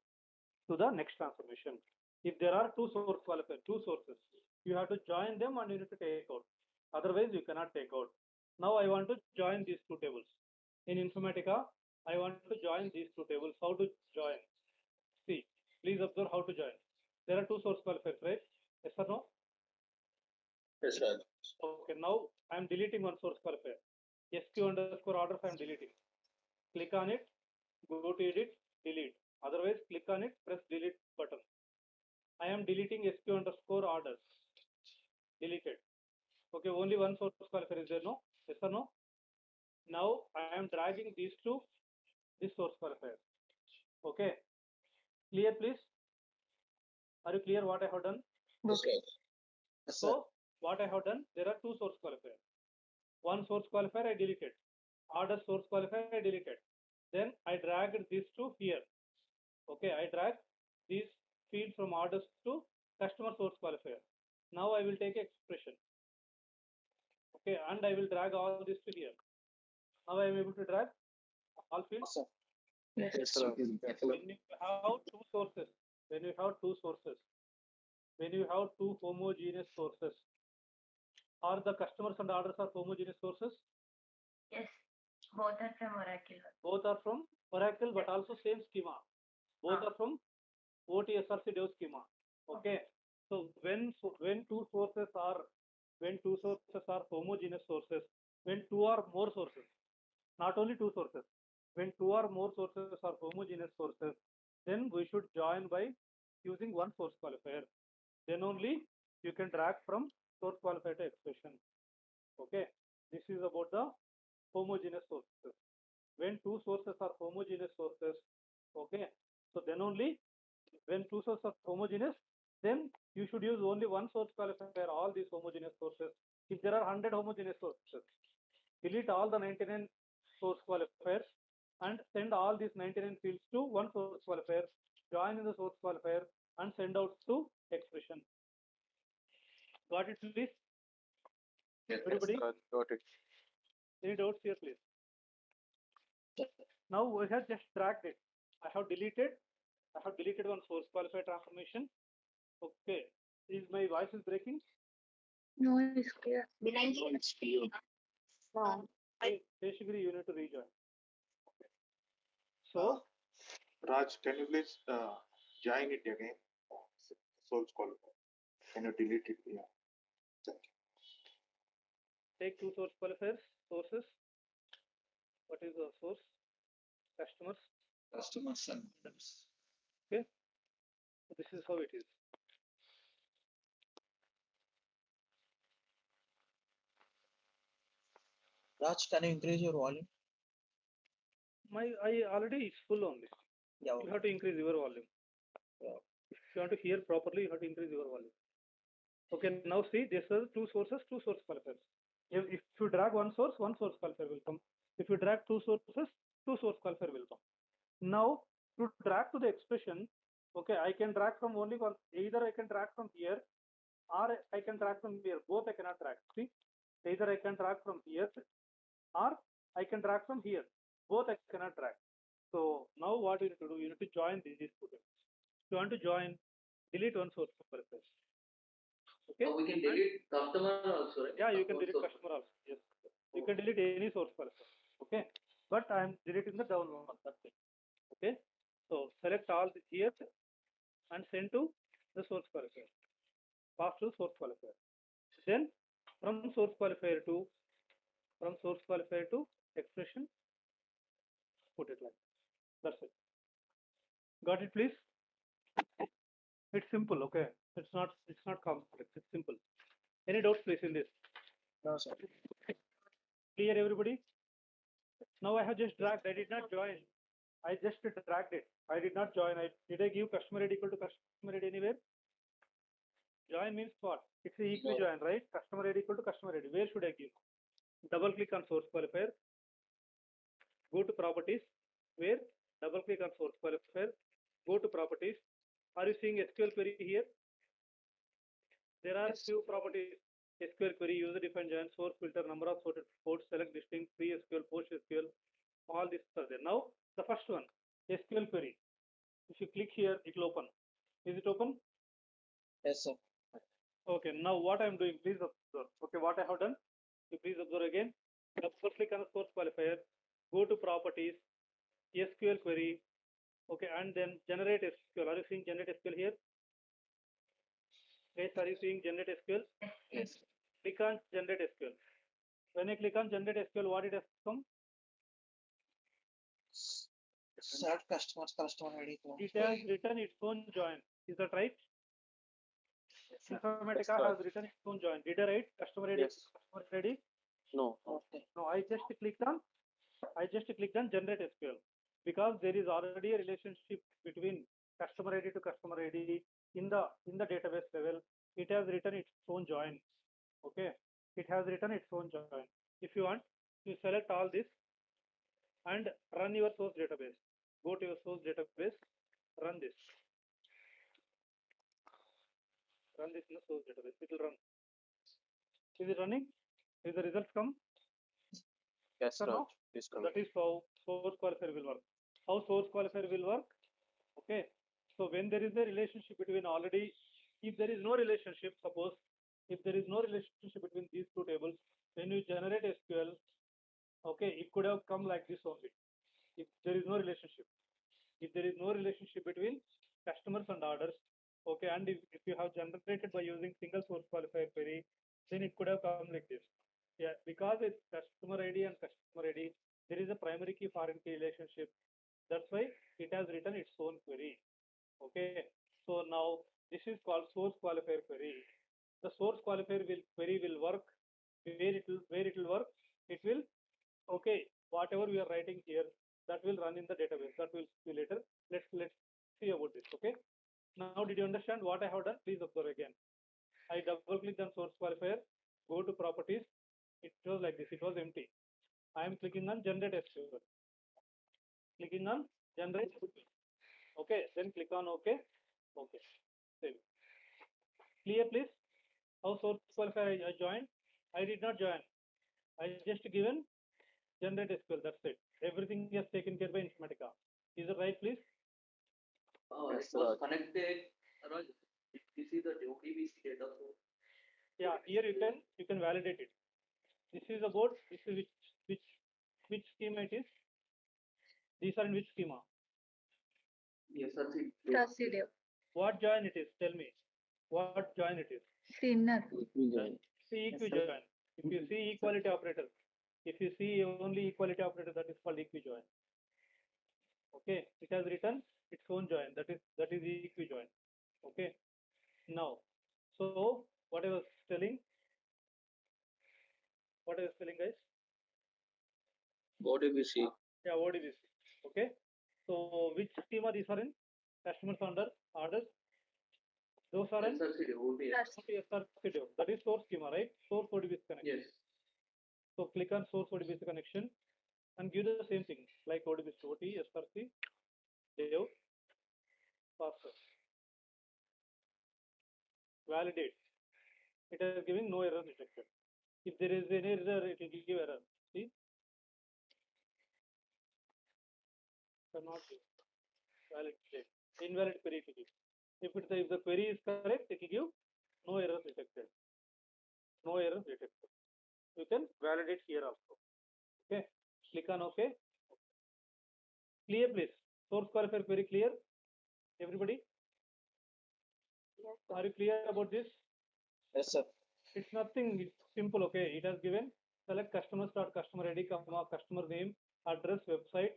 Speaker 1: the next transformation. If there are two source qualifier, two sources, you have to join them and you need to take out. Otherwise, you cannot take out. Now, I want to join these two tables. In Informatica, I want to join these two tables. How to join? See, please observe how to join. There are two source qualifiers, right? Yes or no?
Speaker 2: Yes, sir.
Speaker 1: Okay, now I am deleting one source qualifier. SQ underscore orders I am deleting. Click on it, go to edit, delete. Otherwise, click on it, press delete button. I am deleting SQ underscore orders. Deleted. Okay, only one source qualifier is there, no? Yes or no? Now I am dragging these to this source qualifier. Okay. Clear, please? Are you clear what I have done?
Speaker 2: Okay. Yes, sir.
Speaker 1: So what I have done, there are two source qualifiers. One source qualifier I deleted. Order source qualifier I deleted. Then I dragged these two here. Okay, I drag these fields from orders to customer source qualifier. Now I will take expression. Okay, and I will drag all this to here. Now I am able to drag all fields.
Speaker 2: Sir.
Speaker 7: Yes, sir.
Speaker 1: When you have two sources, when you have two sources, when you have two homogeneous sources, are the customers and orders are homogeneous sources?
Speaker 3: Yes, both are from Oracle.
Speaker 1: Both are from Oracle, but also same schema. Both are from OTSRC Dev schema. Okay. So when two sources are homogeneous sources, when two or more sources, not only two sources, when two or more sources are homogeneous sources, then we should join by using one source qualifier. Then only you can drag from source qualifier to expression. Okay, this is about the homogeneous sources. When two sources are homogeneous sources, okay, so then only when two sources are homogeneous, then you should use only one source qualifier, all these homogeneous sources. If there are 100 homogeneous sources, delete all the 99 source qualifiers and send all these 99 fields to one source qualifier, join in the source qualifier and send out to expression. Got it, please?
Speaker 6: Yes,
Speaker 1: Everybody?
Speaker 2: Raj, got it.
Speaker 1: Any doubts here, please? Now we have just dragged it. I have deleted one source qualifier transformation. Okay. Is my voice is breaking?
Speaker 3: No, it's clear.
Speaker 7: No, it's clear.
Speaker 3: No.
Speaker 1: Hey, Sheshagiri, you need to rejoin. So
Speaker 9: Raj, can you please join it again? Source qualifier. Can you delete it? Yeah. Thank you.
Speaker 1: take two source qualifiers, sources. What is the source? Customers.
Speaker 6: customers and vendors.
Speaker 1: Okay. So this is how it is.
Speaker 5: Raj, can you increase your volume?
Speaker 1: I already is full only.
Speaker 5: Yeah.
Speaker 1: You have to increase your volume.
Speaker 5: Yeah.
Speaker 1: If you want to hear properly, you have to increase your volume. Okay, now see, these are two sources, two source qualifiers. If you drag one source qualifier will come. If you drag two sources, two source qualifier will come. Now, to drag to the expression, okay, I can drag from only one, either I can drag from here or I can drag from here. Both I cannot drag. See, either I can drag from here or I can drag from here. Both I cannot drag. So now what you need to do, you need to join these two things. If you want to join, delete one source qualifier. Okay.
Speaker 6: So we can delete customer also, right?
Speaker 1: Yeah, you can
Speaker 6: Customer
Speaker 1: delete
Speaker 6: source.
Speaker 1: customer also. Yes. You can delete any source qualifier. Okay. But I am deleting the down one. That's it. Okay. So select all the here and send to the source qualifier. Pass to source qualifier. Then from source qualifier to expression, put it like that's it. Got it, please? It's simple. Okay. It's not complex. It's simple. Any doubts, please, in this?
Speaker 5: No, sir.
Speaker 1: Clear, everybody? Now I have just dragged. I did not join. I just dragged it. I did not join. Did I give customer ID equal to customer ID anywhere? Join means what? It's a equi join, right? Customer ID equal to customer ID. Where should I give? Double click on source qualifier. Go to properties. Where? Double click on source qualifier. Go to properties. Are you seeing SQL query here? There are few properties. SQL query, user defined join, source filter, number of sorted ports, select distinct, pre SQL, post SQL. All these are there. Now the first one, SQL query. If you click here, it will open. Is it open?
Speaker 5: Yes, sir.
Speaker 1: Okay, now what I'm doing, please observe. Okay, what I have done, you please observe again. Double click on the source qualifier, go to properties, SQL query, okay, and then generate SQL. Are you seeing generate SQL here? Guys, are you seeing generate SQL?
Speaker 6: Yes.
Speaker 1: Click on generate SQL. When I click on generate SQL, what it has come?
Speaker 5: Select customer ID.
Speaker 1: It has written its own join. Is that right? Informatica has written its own join. Did I write customer ID?
Speaker 2: Yes.
Speaker 1: Customer ID?
Speaker 2: No.
Speaker 5: Okay.
Speaker 1: No, I just clicked on generate SQL because there is already a relationship between customer ID to customer ID in the database level. It has written its own join. Okay, it has written its own join. If you want, you select all this and run your source database. Go to your source database, run this. Run this in the source database. It will run. Is it running? Is the results come?
Speaker 2: Yes,
Speaker 1: Sir,
Speaker 2: Raj.
Speaker 1: no?
Speaker 2: Please
Speaker 1: So
Speaker 2: come.
Speaker 1: that is how source qualifier will work. How source qualifier will work? Okay. So when there is a relationship between already, if there is no relationship, suppose if there is no relationship between these two tables, when you generate SQL, okay, it could have come like this only. If there is no relationship, if there is no relationship between customers and orders, okay, and if you have generated by using single source qualifier query, then it could have come like this. Yeah, because it's customer ID and customer ID, there is a primary key foreign key relationship. That's why it has written its own query. Okay, so now this is called source qualifier query. The source qualifier query will work where it will work. It will, okay, whatever we are writing here, that will run in the database. That will see later. Let's see about this. Okay. Now, did you understand what I have done? Please observe again. I double click on source qualifier, go to properties. It was like this, it was empty. I am clicking on generate SQL. Clicking on generate SQL. Okay, then click on OK. Okay, save. Clear, please? How source qualifier I joined? I did not join. I just given generate SQL. That's it. Everything is taken care by Informatica. Is it right, please?
Speaker 2: Yes,
Speaker 4: It was
Speaker 2: Raj.
Speaker 4: connected. Raj, this is the ODBC data source.
Speaker 1: Yeah, here you can validate it. This is about this is which schema it is. These are in which schema?
Speaker 4: Yes, sir.
Speaker 10: Procedure.
Speaker 1: What join it is? Tell me. What join it is?
Speaker 10: Sinner.
Speaker 1: See equijoin. If you see equality operator, if you see only equality operator, that is called equijoin. Okay, it has written its own join. That is equijoin. Okay. Now, so what I was telling, guys?
Speaker 2: ODBC.
Speaker 1: Yeah, ODBC. Okay. So which schema these are in? Customers under orders. Those are in SRC. That is source schema, right? Source ODBC connection.
Speaker 4: Yes.
Speaker 1: So click on source ODBC connection and give the same thing like ODBC, OT, SRC, dev, parser. Validate. It is giving no error detected. If there is any error, it will give error. See? Cannot give. Validate. Invalid query to give. If the query is correct, it will give no error detected. No error detected. You can validate here also. Okay. Click on OK. Clear, please. Source qualifier query clear. Everybody?
Speaker 10: Yes.
Speaker 1: Are you clear about this?
Speaker 2: Yes, sir.
Speaker 1: It's nothing. It's simple. Okay. It has given select customer ID, customer name, address, website.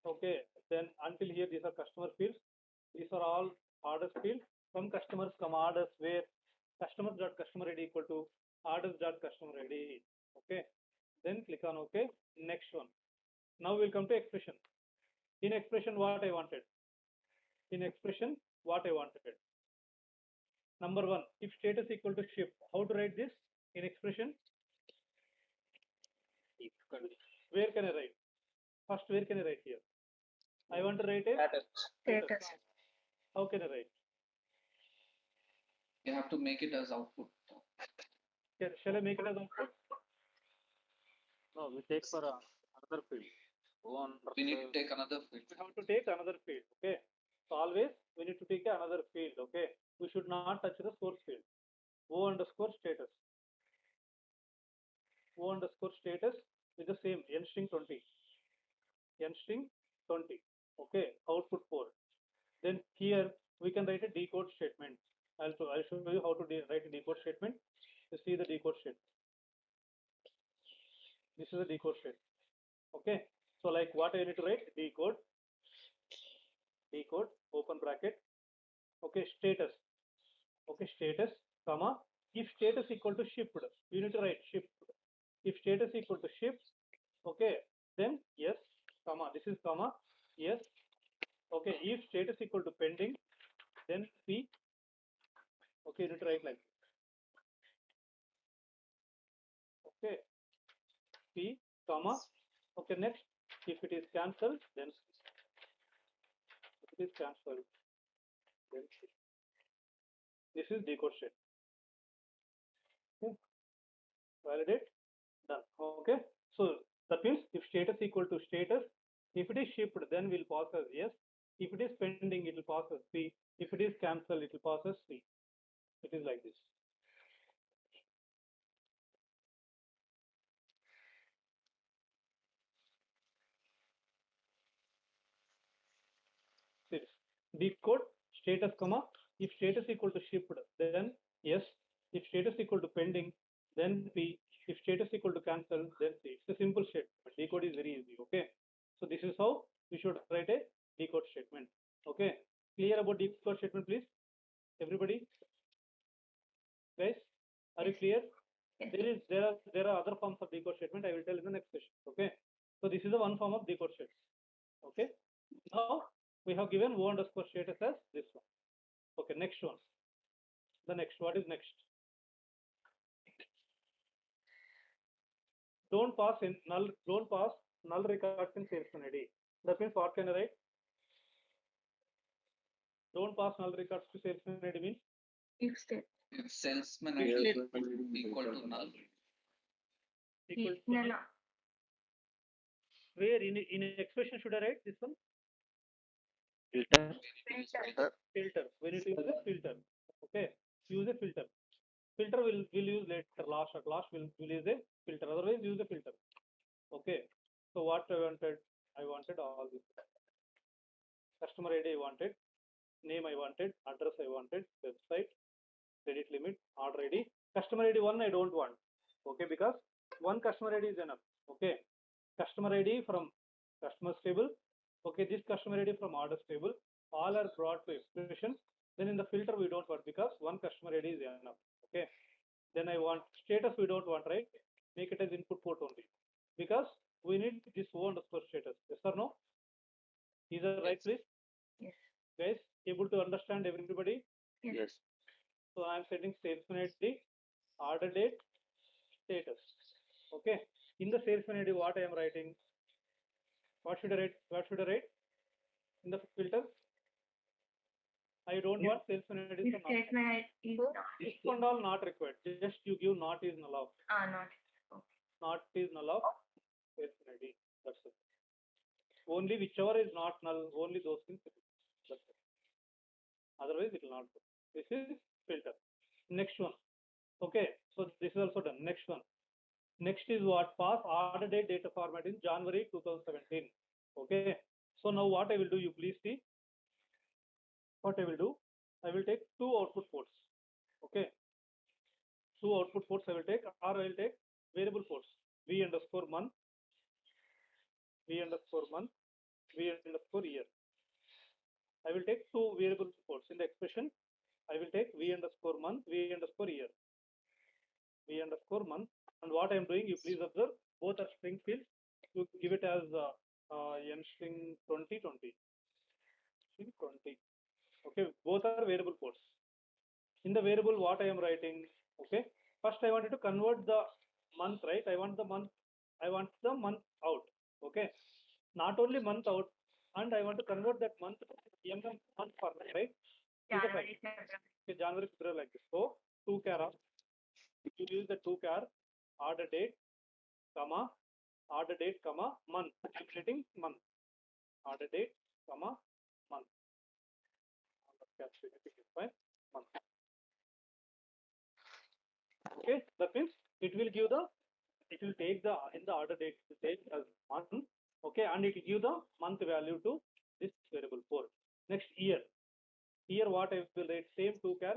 Speaker 1: Okay. Then until here, these are customer fields. These are all orders field. From customers come orders where customers.customer ID equal to orders.customer ID. Okay. Then click on OK. Next one. Now we'll come to expression. In expression, what I wanted. Number one, if status equal to shift, how to write this in expression?
Speaker 8: If condition.
Speaker 1: Where can I write? First, where can I write here? I want to write a
Speaker 10: Status.
Speaker 1: How can I write?
Speaker 6: You have to make it as output.
Speaker 1: Shall I make it as output?
Speaker 2: No, we take for another field.
Speaker 6: We need to take another field.
Speaker 1: We have to take another field. Okay. So always we need to take another field. Okay. We should not touch the source field. O underscore status. O underscore status is the same. N string 20. N string 20. Okay. Output 4. Then here we can write a decode statement. I'll show you how to write a decode statement. You see the decode statement. This is a decode statement. Okay. So like what I need to write? Decode, open bracket. Okay, status. Okay, status, comma. If status equal to shift, you need to write shift. If status equal to shift, okay, then yes, comma. This is comma, yes. Okay, if status equal to pending, then P. Okay, you need to write like this. Okay, P, comma. Okay, next, if it is cancelled, then if it is cancelled, then this is decode state. Okay. Validate, done. Okay, so that means if status equal to status, if it is shipped, then we'll pass as yes. If it is pending, it will pass as P. If it is cancelled, it will pass as C. It is like this. This decode status comma. If status equal to shipped, then yes. If status equal to pending, then P. If status equal to cancel, then C. It's a simple statement. Decode is very easy. Okay. So this is how we should write a decode statement. Okay. Clear about decode statement, please? Everybody? Guys, are you clear?
Speaker 10: Yes.
Speaker 1: There are other forms of decode statement. I will tell in the next session. Okay. So this is the one form of decode statement. Okay. Now we have given O underscore status as this one. Okay. next one. The next, what is next? Don't pass null records in salesman ID. That means what can I write? Don't pass null records to salesman ID means
Speaker 10: If state.
Speaker 6: Salesman
Speaker 2: Yes,
Speaker 6: ID
Speaker 2: but
Speaker 6: equal to null.
Speaker 1: equal to
Speaker 3: No,
Speaker 1: null.
Speaker 3: no.
Speaker 1: Where in expression should I write this one?
Speaker 8: Filter.
Speaker 1: Filter. When it uses filter. Okay. Use a filter. Filter will use later. Last at last will use a filter. Otherwise use a filter. Okay. So what I wanted all this. Customer ID I wanted, name I wanted, address I wanted, website, credit limit, order ID. Customer ID 1 I don't want. Okay, because one customer ID is enough. Okay. Customer ID from customers table. Okay, this customer ID from orders table. All are brought to expression. Then in the filter we don't want because one customer ID is enough. Okay. Then I want status we don't want, right? Make it as input port only. Because we need this O underscore status. Yes or no? Is that right, please?
Speaker 3: Yes.
Speaker 1: Guys, able to understand everybody?
Speaker 2: yes.
Speaker 1: So I'm setting salesman ID, order date, status. Okay. In the salesman ID, what I am writing? What should I write? What should I write? In the filter? I don't want salesman ID.
Speaker 3: If statement is not.
Speaker 1: This one all not required. Just you give not is null of.
Speaker 3: Not.
Speaker 1: Not is null of salesman ID. That's it. Only whichever is not null, only those things. That's it. Otherwise it will not go. This is filter. Next one. Okay, so this is also done. Next one. Next is what? Pass order date data format in January 2017. Okay, so now what I will do, you please see. What I will do, I will take two output ports. Okay, two output ports I will take, or I will take variable ports. V underscore month, V underscore month, V underscore year. I will take two variable ports in the expression. I will take V underscore month, V underscore year, V underscore month. And what I am doing, you please observe, both are string fields. You give it as n string 2020. String 20. Okay, both are variable ports. In the variable, what I am writing? Okay, first I wanted to convert the month, right? I want the month out. Okay, not only month out, and I want to convert that month to month format, right?
Speaker 3: January, February.
Speaker 1: Okay, January, February like this. So 2 char of, you use the 2 char order date, comma, order date, comma, month, calculating month, order date, comma, month, month. Okay, that means it will give the, it will take the, in the order date date as month. Okay, and it will give the month value to this variable 4. Next year, here what I will write, same 2 char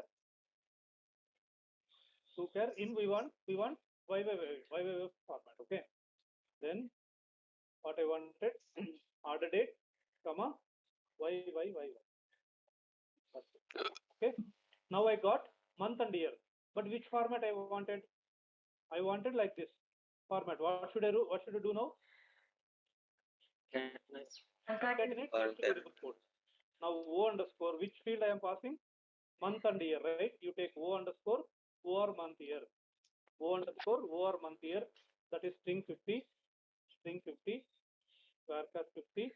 Speaker 1: in we want YYY format. Okay, then what I wanted order date, comma, YYY. Okay, now I got month and year, but which format I wanted? I wanted like this format. What should I do? What should I do now? Concatenate two variable codes. Now O underscore, which field I am passing? Month and year, right? You take O underscore OR month year. O underscore OR month year. That is string 50, varchar 50.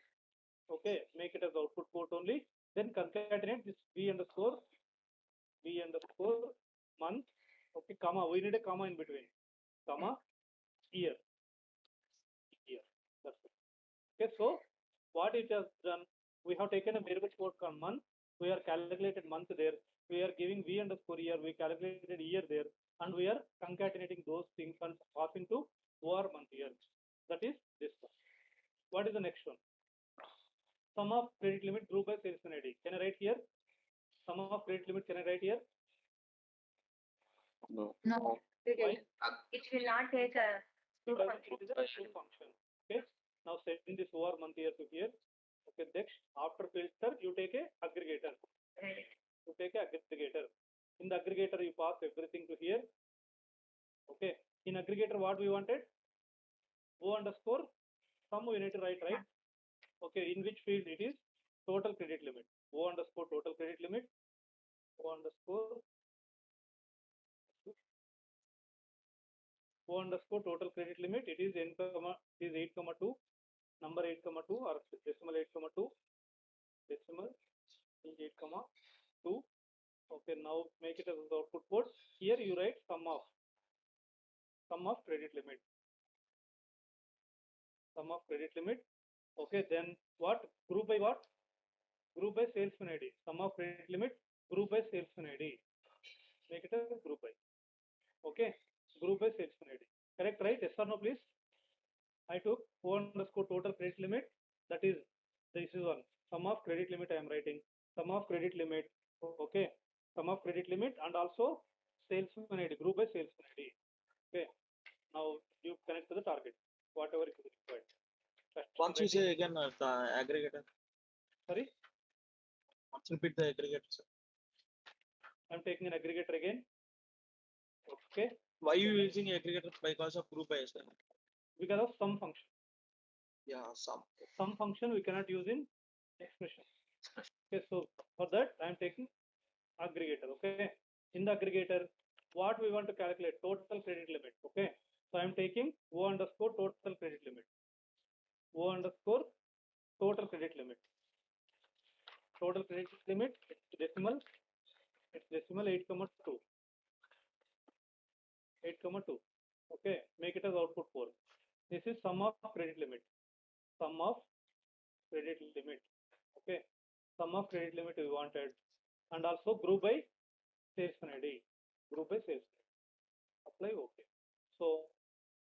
Speaker 1: Okay, make it as output port only. Then concatenate this V underscore month. Okay, comma. We need a comma in between. Comma year. That's it. Okay, so what it has done, we have taken a variable port called month. We are calculated month there. We are giving V underscore year. We calculated year there, and we are concatenating those things and passing to OR month year. That is this one. What is the next one? Sum of credit limit drew by salesman ID. Can I write here? Sum of credit limit. Can I write here?
Speaker 2: No.
Speaker 10: No.
Speaker 1: Why?
Speaker 3: It will not take a two
Speaker 1: Because
Speaker 3: function.
Speaker 1: it is a true function. Okay. Now setting this OR month year to here. Okay. Next, after filter, you take a aggregator. You take a aggregator. In the aggregator, you pass everything to here. Okay. In aggregator, what we wanted? O underscore sum we need to write, right? Okay. In which field it is? Total credit limit. O underscore total credit limit. O underscore O underscore total credit limit. It is n comma it is 8 comma 2, number 8 comma 2 or decimal 8 comma 2, decimal 8 comma 2. Okay, now make it as the output port. Here you write sum of credit limit. Sum of credit limit. Okay, then what? Group by what? Group by salesman ID. Sum of credit limit, group by salesman ID. Make it a group by. Okay, group by salesman ID. Correct, right? Yes or no, please? I took O underscore total credit limit. That is, this is one. Sum of credit limit I am writing. Sum of credit limit. Okay, sum of credit limit and also salesman ID, group by salesman ID. Okay, now you connect to the target, whatever is required.
Speaker 2: Once you say again the aggregator.
Speaker 1: Sorry,
Speaker 2: Once repeat the aggregator. Sir.
Speaker 1: I'm taking an aggregator again. Okay,
Speaker 2: Why you using aggregator? Because of group by sir.
Speaker 1: because of some function.
Speaker 2: Yeah, some.
Speaker 1: Some function we cannot use in expression. Okay, so for that I am taking aggregator. Okay, in the aggregator, what we want to calculate? Total credit limit. Okay, so I am taking O underscore total credit limit. O underscore total credit limit. Total credit limit, it's decimal 8 comma 2. 8 comma 2. Okay, make it as output 4. This is sum of credit limit. Sum of credit limit. Okay, sum of credit limit we wanted, and also group by salesman ID. Group by salesman. Apply OK. So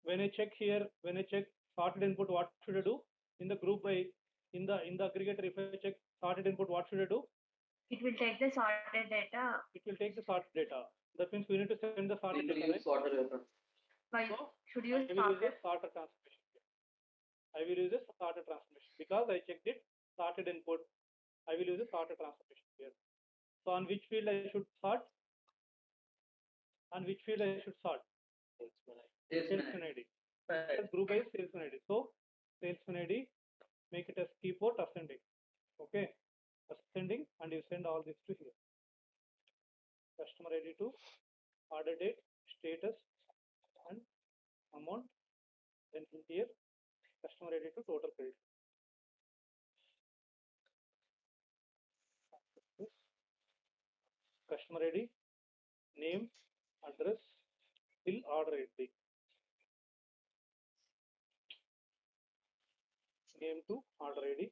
Speaker 1: when I check here, when I check sorted input, what should I do? In the group by in the aggregator, if I check sorted input, what should I do?
Speaker 3: It will take the sorted data.
Speaker 1: It will take the sorted data. That means we need to send the sorted data. Right?
Speaker 3: Why
Speaker 1: So
Speaker 3: should
Speaker 1: I
Speaker 3: you
Speaker 1: will use
Speaker 3: sorted?
Speaker 1: a sorted transformation. I will use a sorted transformation because I checked it sorted input. I will use a sorted transformation here. So on which field I should sort? On which field I should sort? Salesman ID. Group by salesman ID. So salesman ID, make it as key port ascending. Okay, ascending, and you send all this to here. Customer ID to order date, status, and amount. Then here customer ID to total credit. Customer ID, name, address, bill order ID. Name to order ID.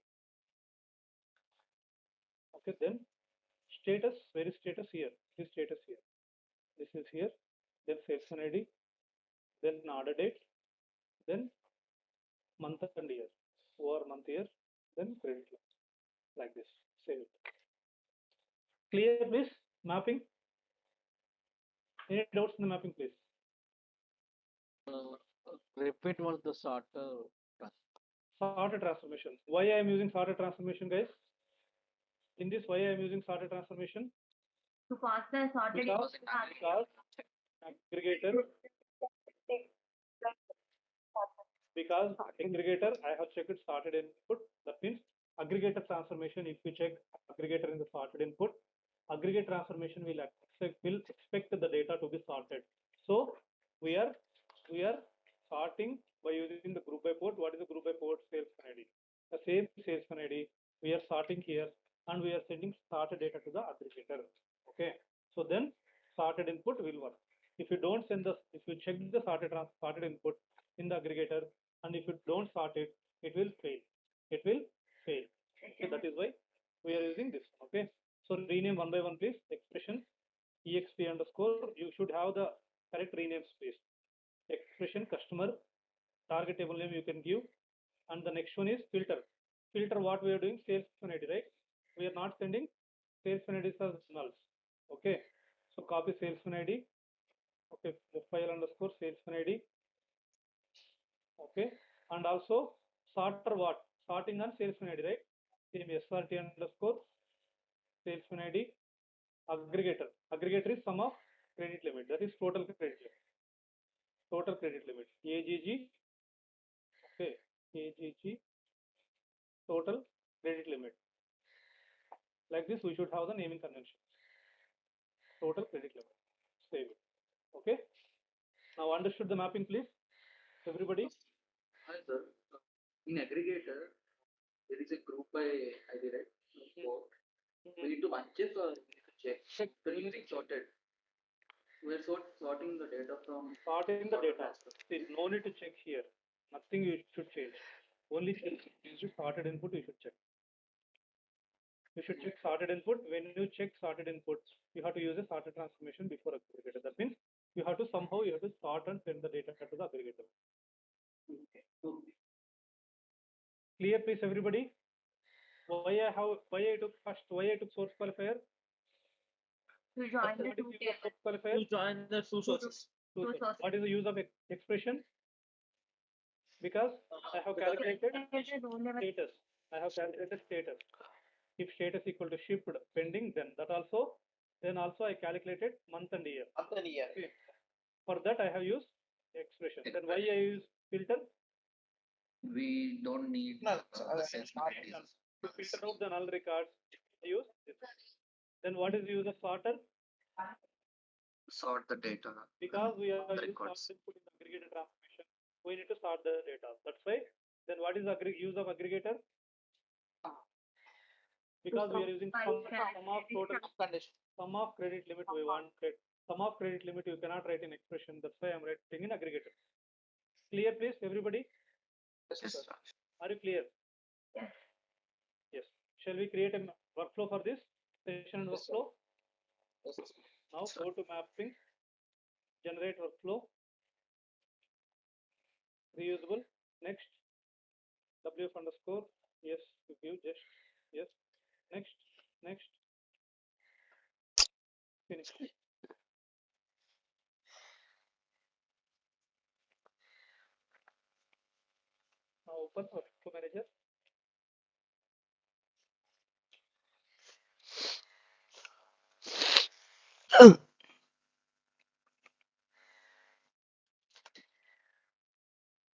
Speaker 1: Okay, then status, where is status here? This status here. This is here. Then salesman ID, then order date, then month and year, or month year, then credit line. Like this. Save it. Clear, please? Mapping. Any doubts in the mapping, please?
Speaker 8: Repeat was the sorter.
Speaker 1: Sorted transformation. Why I am using sorted transformation, guys? In this, why I am using sorted transformation?
Speaker 3: To pass the sorted
Speaker 1: Because aggregator. Because aggregator, I have checked sorted input. That means aggregator transformation. If you check aggregator in the sorted input, aggregate transformation will expect the data to be sorted. So we are sorting by using the group by port. What is the group by port? Salesman ID. The same salesman ID we are sorting here, and we are sending sorted data to the aggregator. Okay. So then sorted input will work. If you don't send the, if you check the sorted input in the aggregator, and if you don't sort it, it will fail. It will fail. So that is why we are using this. Okay. So rename one by one, please. Expression exp underscore. You should have the correct renames, please. Expression customer target table name you can give, and the next one is filter. Filter what we are doing? Salesman ID, right? We are not sending salesman IDs as nulls. Okay. So copy salesman ID. Okay. File underscore salesman ID. Okay, and also sorter what? Sorting on salesman ID, right? Same SRT underscore salesman ID. Aggregator. Aggregator is sum of credit limit. That is total credit limit. Total credit limit. AGG. Okay, AGG. Total credit limit. Like this, we should have the naming convention. total credit limit. Save it. Okay. Now understood the mapping, please, everybody?
Speaker 4: Hi, sir. In aggregator, there is a group by ID, right? So we need to uncheck or we need to check.
Speaker 1: Check.
Speaker 4: So using sorted. We are sorting the data from
Speaker 1: Sorting the
Speaker 4: order
Speaker 1: data.
Speaker 4: transfer.
Speaker 1: See, no need to check here. Nothing you should change. Only you should sorted input. You should check. You should check sorted input. When you check sorted input, you have to use a sorted transformation before aggregator. That means you have to somehow sort and send the data to the aggregator.
Speaker 4: Okay.
Speaker 1: Clear, please, everybody? Why I took source qualifier?
Speaker 3: To join the
Speaker 1: What is
Speaker 3: two
Speaker 1: the use of
Speaker 3: tables.
Speaker 1: source qualifier?
Speaker 2: To join the two sources.
Speaker 1: Two
Speaker 3: Two
Speaker 1: sources.
Speaker 3: sources.
Speaker 1: What is the use of expression? Because I have calculated
Speaker 3: There's a role level.
Speaker 1: status. I have calculated status. If status equal to shipped pending, then also I calculated month and year.
Speaker 2: Month and year.
Speaker 1: Okay. For that I have used expression. Then why I use filter?
Speaker 6: We don't need
Speaker 2: No,
Speaker 6: the sales entities.
Speaker 1: To filter out the null records, use this. Then what is the use of sorter?
Speaker 6: Sort the data.
Speaker 1: Because we are
Speaker 6: the
Speaker 1: using
Speaker 6: records.
Speaker 1: input in the aggregator transformation, we need to sort the data. That's why. Then what is the use of aggregator? Because we are using sum of total
Speaker 2: Condition.
Speaker 1: sum of credit limit we wanted. Sum of credit limit you cannot write in expression. That's why I'm writing in aggregator. Clear, please, everybody?
Speaker 6: Yes, sir.
Speaker 1: Are you clear?
Speaker 3: Yes.
Speaker 1: Yes. Shall we create a workflow for this session and
Speaker 2: Yes, sir.
Speaker 1: workflow?
Speaker 2: Yes, sir.
Speaker 1: Now go to mapping, generate workflow, reusable. Next, wf underscore yes to view just yes. Next, finish. Now open workflow manager.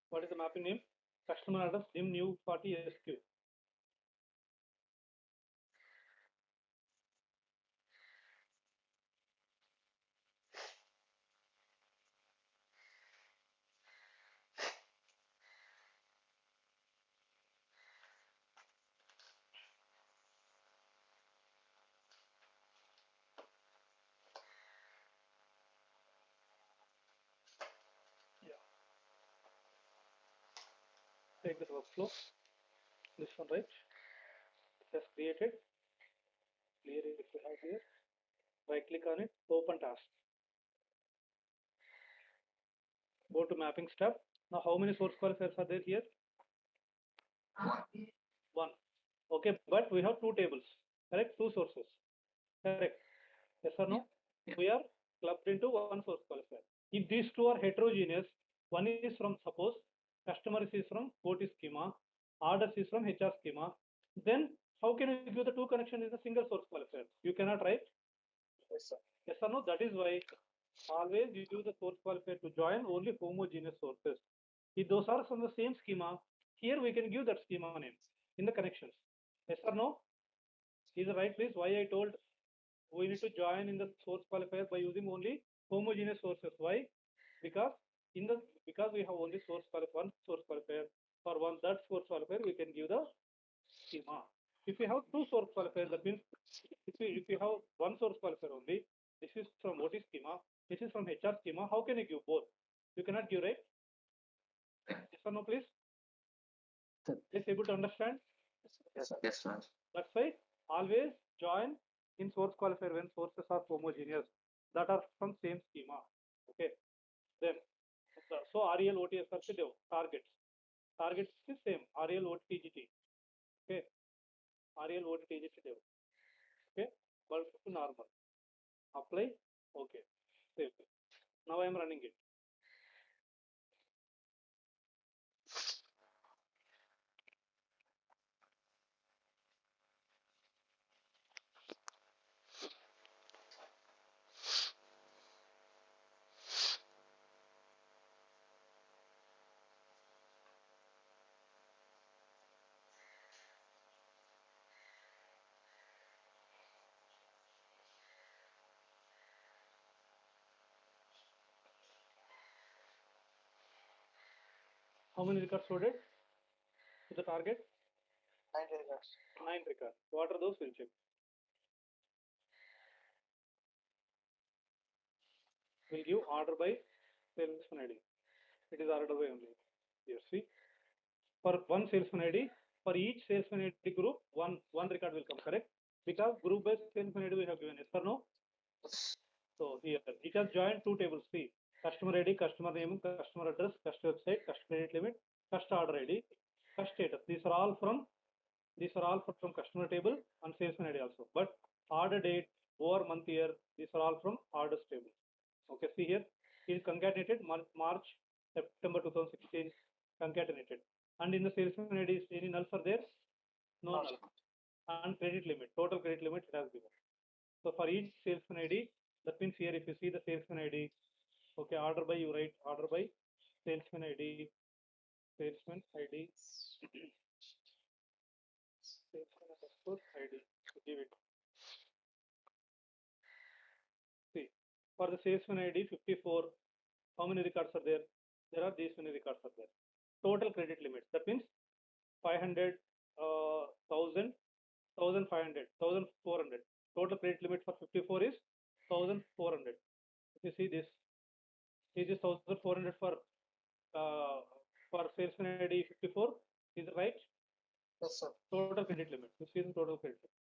Speaker 1: What is the mapping name? Customer address dim new 40 SQ. Take this workflow. This one, right? Just created. Clear it if you have here. Right click on it. Open task. Go to mapping step. Now how many source qualifiers are there here? One. Okay, but we have two tables. Correct? Two sources. Correct. Yes or no?
Speaker 6: Yeah.
Speaker 1: We are clubbed into one source qualifier. If these two are heterogeneous, one is from suppose customer is from OT schema, orders is from HR schema, then how can you give the two connections in a single source qualifier? You cannot, right?
Speaker 2: Yes, sir.
Speaker 1: Yes or no? That is why always you use the source qualifier to join only homogeneous sources. If those are from the same schema, here we can give that schema name in the connections. Yes or no? Is the right place why I told we need to join in the source qualifier by using only homogeneous sources. Why? Because we have only one source qualifier. For that source qualifier we can give the schema. If you have two source qualifiers, that means if you have one source qualifier only, this is from OT schema, this is from HR schema, how can you give both? You cannot give, right? Yes or no, please? Is able to understand?
Speaker 2: Yes, sir.
Speaker 6: Yes, sir.
Speaker 1: That's why always join in source qualifier when sources are homogeneous that are from same schema. Okay. Then so REL OTS are targets. Targets is same. REL OTGT. Okay. REL OTGT. Okay. Bulk to normal. Apply. Okay. Save. Now I am running it. How many records loaded to the target?
Speaker 2: 9 records.
Speaker 1: 9 records. What are those? We'll check. We'll give order by salesman ID. It is order by only. Here, see. For one salesman ID, for each salesman ID group, one record will come, correct? Because group by salesman ID we have given, yes or no? So here, it has joined two tables. See, customer ID, customer name, customer address, customer website, customer credit limit, customer order ID, customer status. These are all from customer table and salesman ID also. But order date, over month year, these are all from orders table. Okay, see here, it is concatenated March, September 2016, concatenated. And in the salesman ID, any nulls are there? No null. And credit limit, total credit limit it has given. So for each salesman ID, that means here if you see the salesman ID, okay, order by you write order by salesman ID, salesman ID, salesman underscore ID. So give it. See, for the salesman ID 54, how many records are there? There are these many records are there. Total credit limit. That means 500, 1000, 1500, 1400. Total credit limit for 54 is 1400. If you see this, is this 1400 for salesman ID 54? Is it right?
Speaker 2: Yes, sir.
Speaker 1: Total credit limit. You see the total credit limit.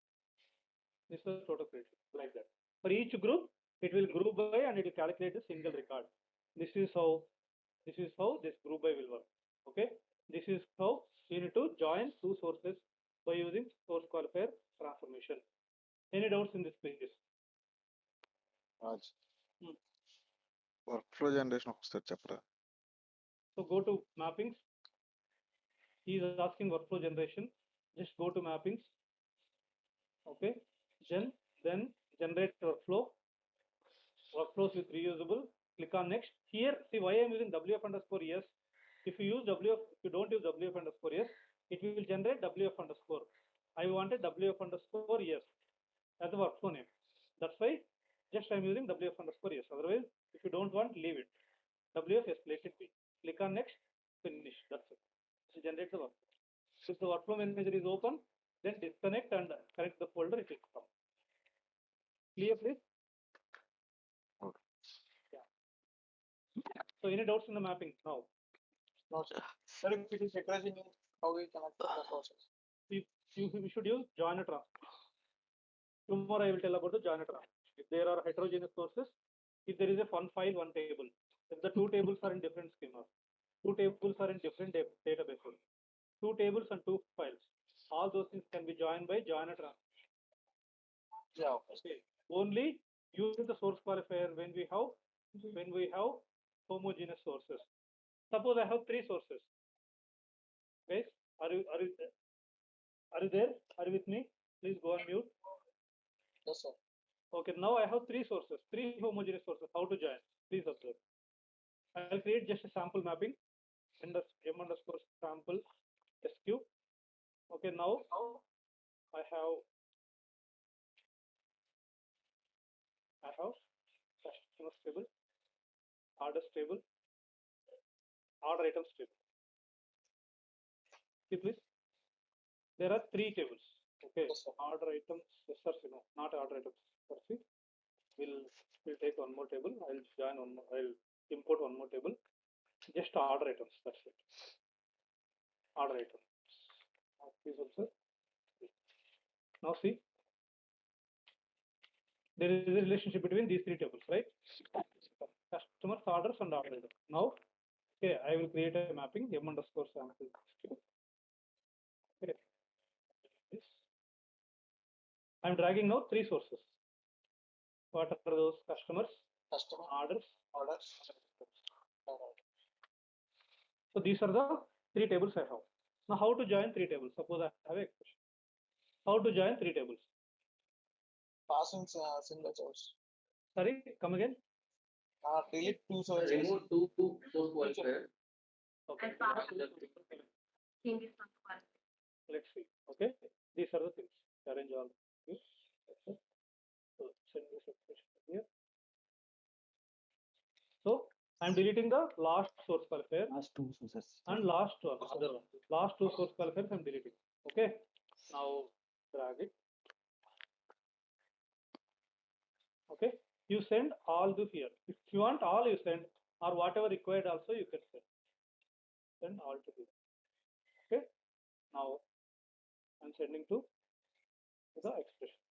Speaker 1: This is total credit limit, like that. For each group, it will group by and it will calculate a single record. This is how this group by will work. Okay. This is how you need to join two sources by using source qualifier transformation. Any doubts in this, please?
Speaker 9: Raj.
Speaker 1: Hmm.
Speaker 9: Workflow generation ఒకసారి చెప్పరా?
Speaker 1: So go to mappings. He is asking workflow generation. Just go to mappings. Okay. Then generate workflow. Workflows with reusable. Click on next. Here, see why I am using WF underscore yes. If you use WF, if you don't use WF underscore yes, it will generate WF underscore. I wanted WF underscore yes as a workflow name. That's why just I'm using WF underscore yes. Otherwise, if you don't want, leave it. WF yes, let it be. Click on next, finish. That's it. So generate the workflow. If the workflow manager is open, then disconnect and connect the folder. It will come. Clear, please?
Speaker 9: Okay.
Speaker 1: Yeah. So any doubts in the mapping now?
Speaker 2: No, sir. Sir, if it is addressing you, how we connect the process?
Speaker 1: You should use joiner transformation. Tomorrow I will tell about the joiner transformation. If there are heterogeneous sources, if there is a one file, one table, if the two tables are in different schemas, two tables are in different databases, two tables and two files, all those things can be joined by joiner transformation.
Speaker 2: Yeah.
Speaker 1: Okay. Only use the source qualifier when we have homogeneous sources. Suppose I have three sources. Guys, are you there? Are you with me? Please go on mute.
Speaker 2: Yes, sir.
Speaker 1: Okay, now I have three sources, three homogeneous sources. How to join? Please observe. I'll create just a sample mapping. M underscore sample SQ. Okay, now I have customer table, orders table, order items table. See, please. There are three tables. Okay, order items, no, not order items. See, we'll take one more table. I'll join one more. I'll import one more table. Just order items. That's it. Order items. Please observe. Now see, there is a relationship between these three tables, right? Customers, orders, and order items. Now, okay, I will create a mapping M underscore sample. Okay. This. I'm dragging now three sources. What are those? Customers, orders. So these are the three tables I have. Now how to join three tables? Suppose I have a question. How to join three tables?
Speaker 2: Passing single source.
Speaker 1: Sorry, come again.
Speaker 2: Delete two sources.
Speaker 4: Remove two source qualifier.
Speaker 1: Okay.
Speaker 3: And pass changes from the qualifier.
Speaker 1: Let's see. Okay. These are the things. Arrange all things. So send this expression here. So I'm deleting the last source qualifier
Speaker 8: Last two sources.
Speaker 1: and last one, other one. Last two source qualifiers I'm deleting. Okay. Now drag it. Okay. You send all to here. If you want all, you send, or whatever required also you can send. Send all to here. Okay. Now I'm sending to the expression.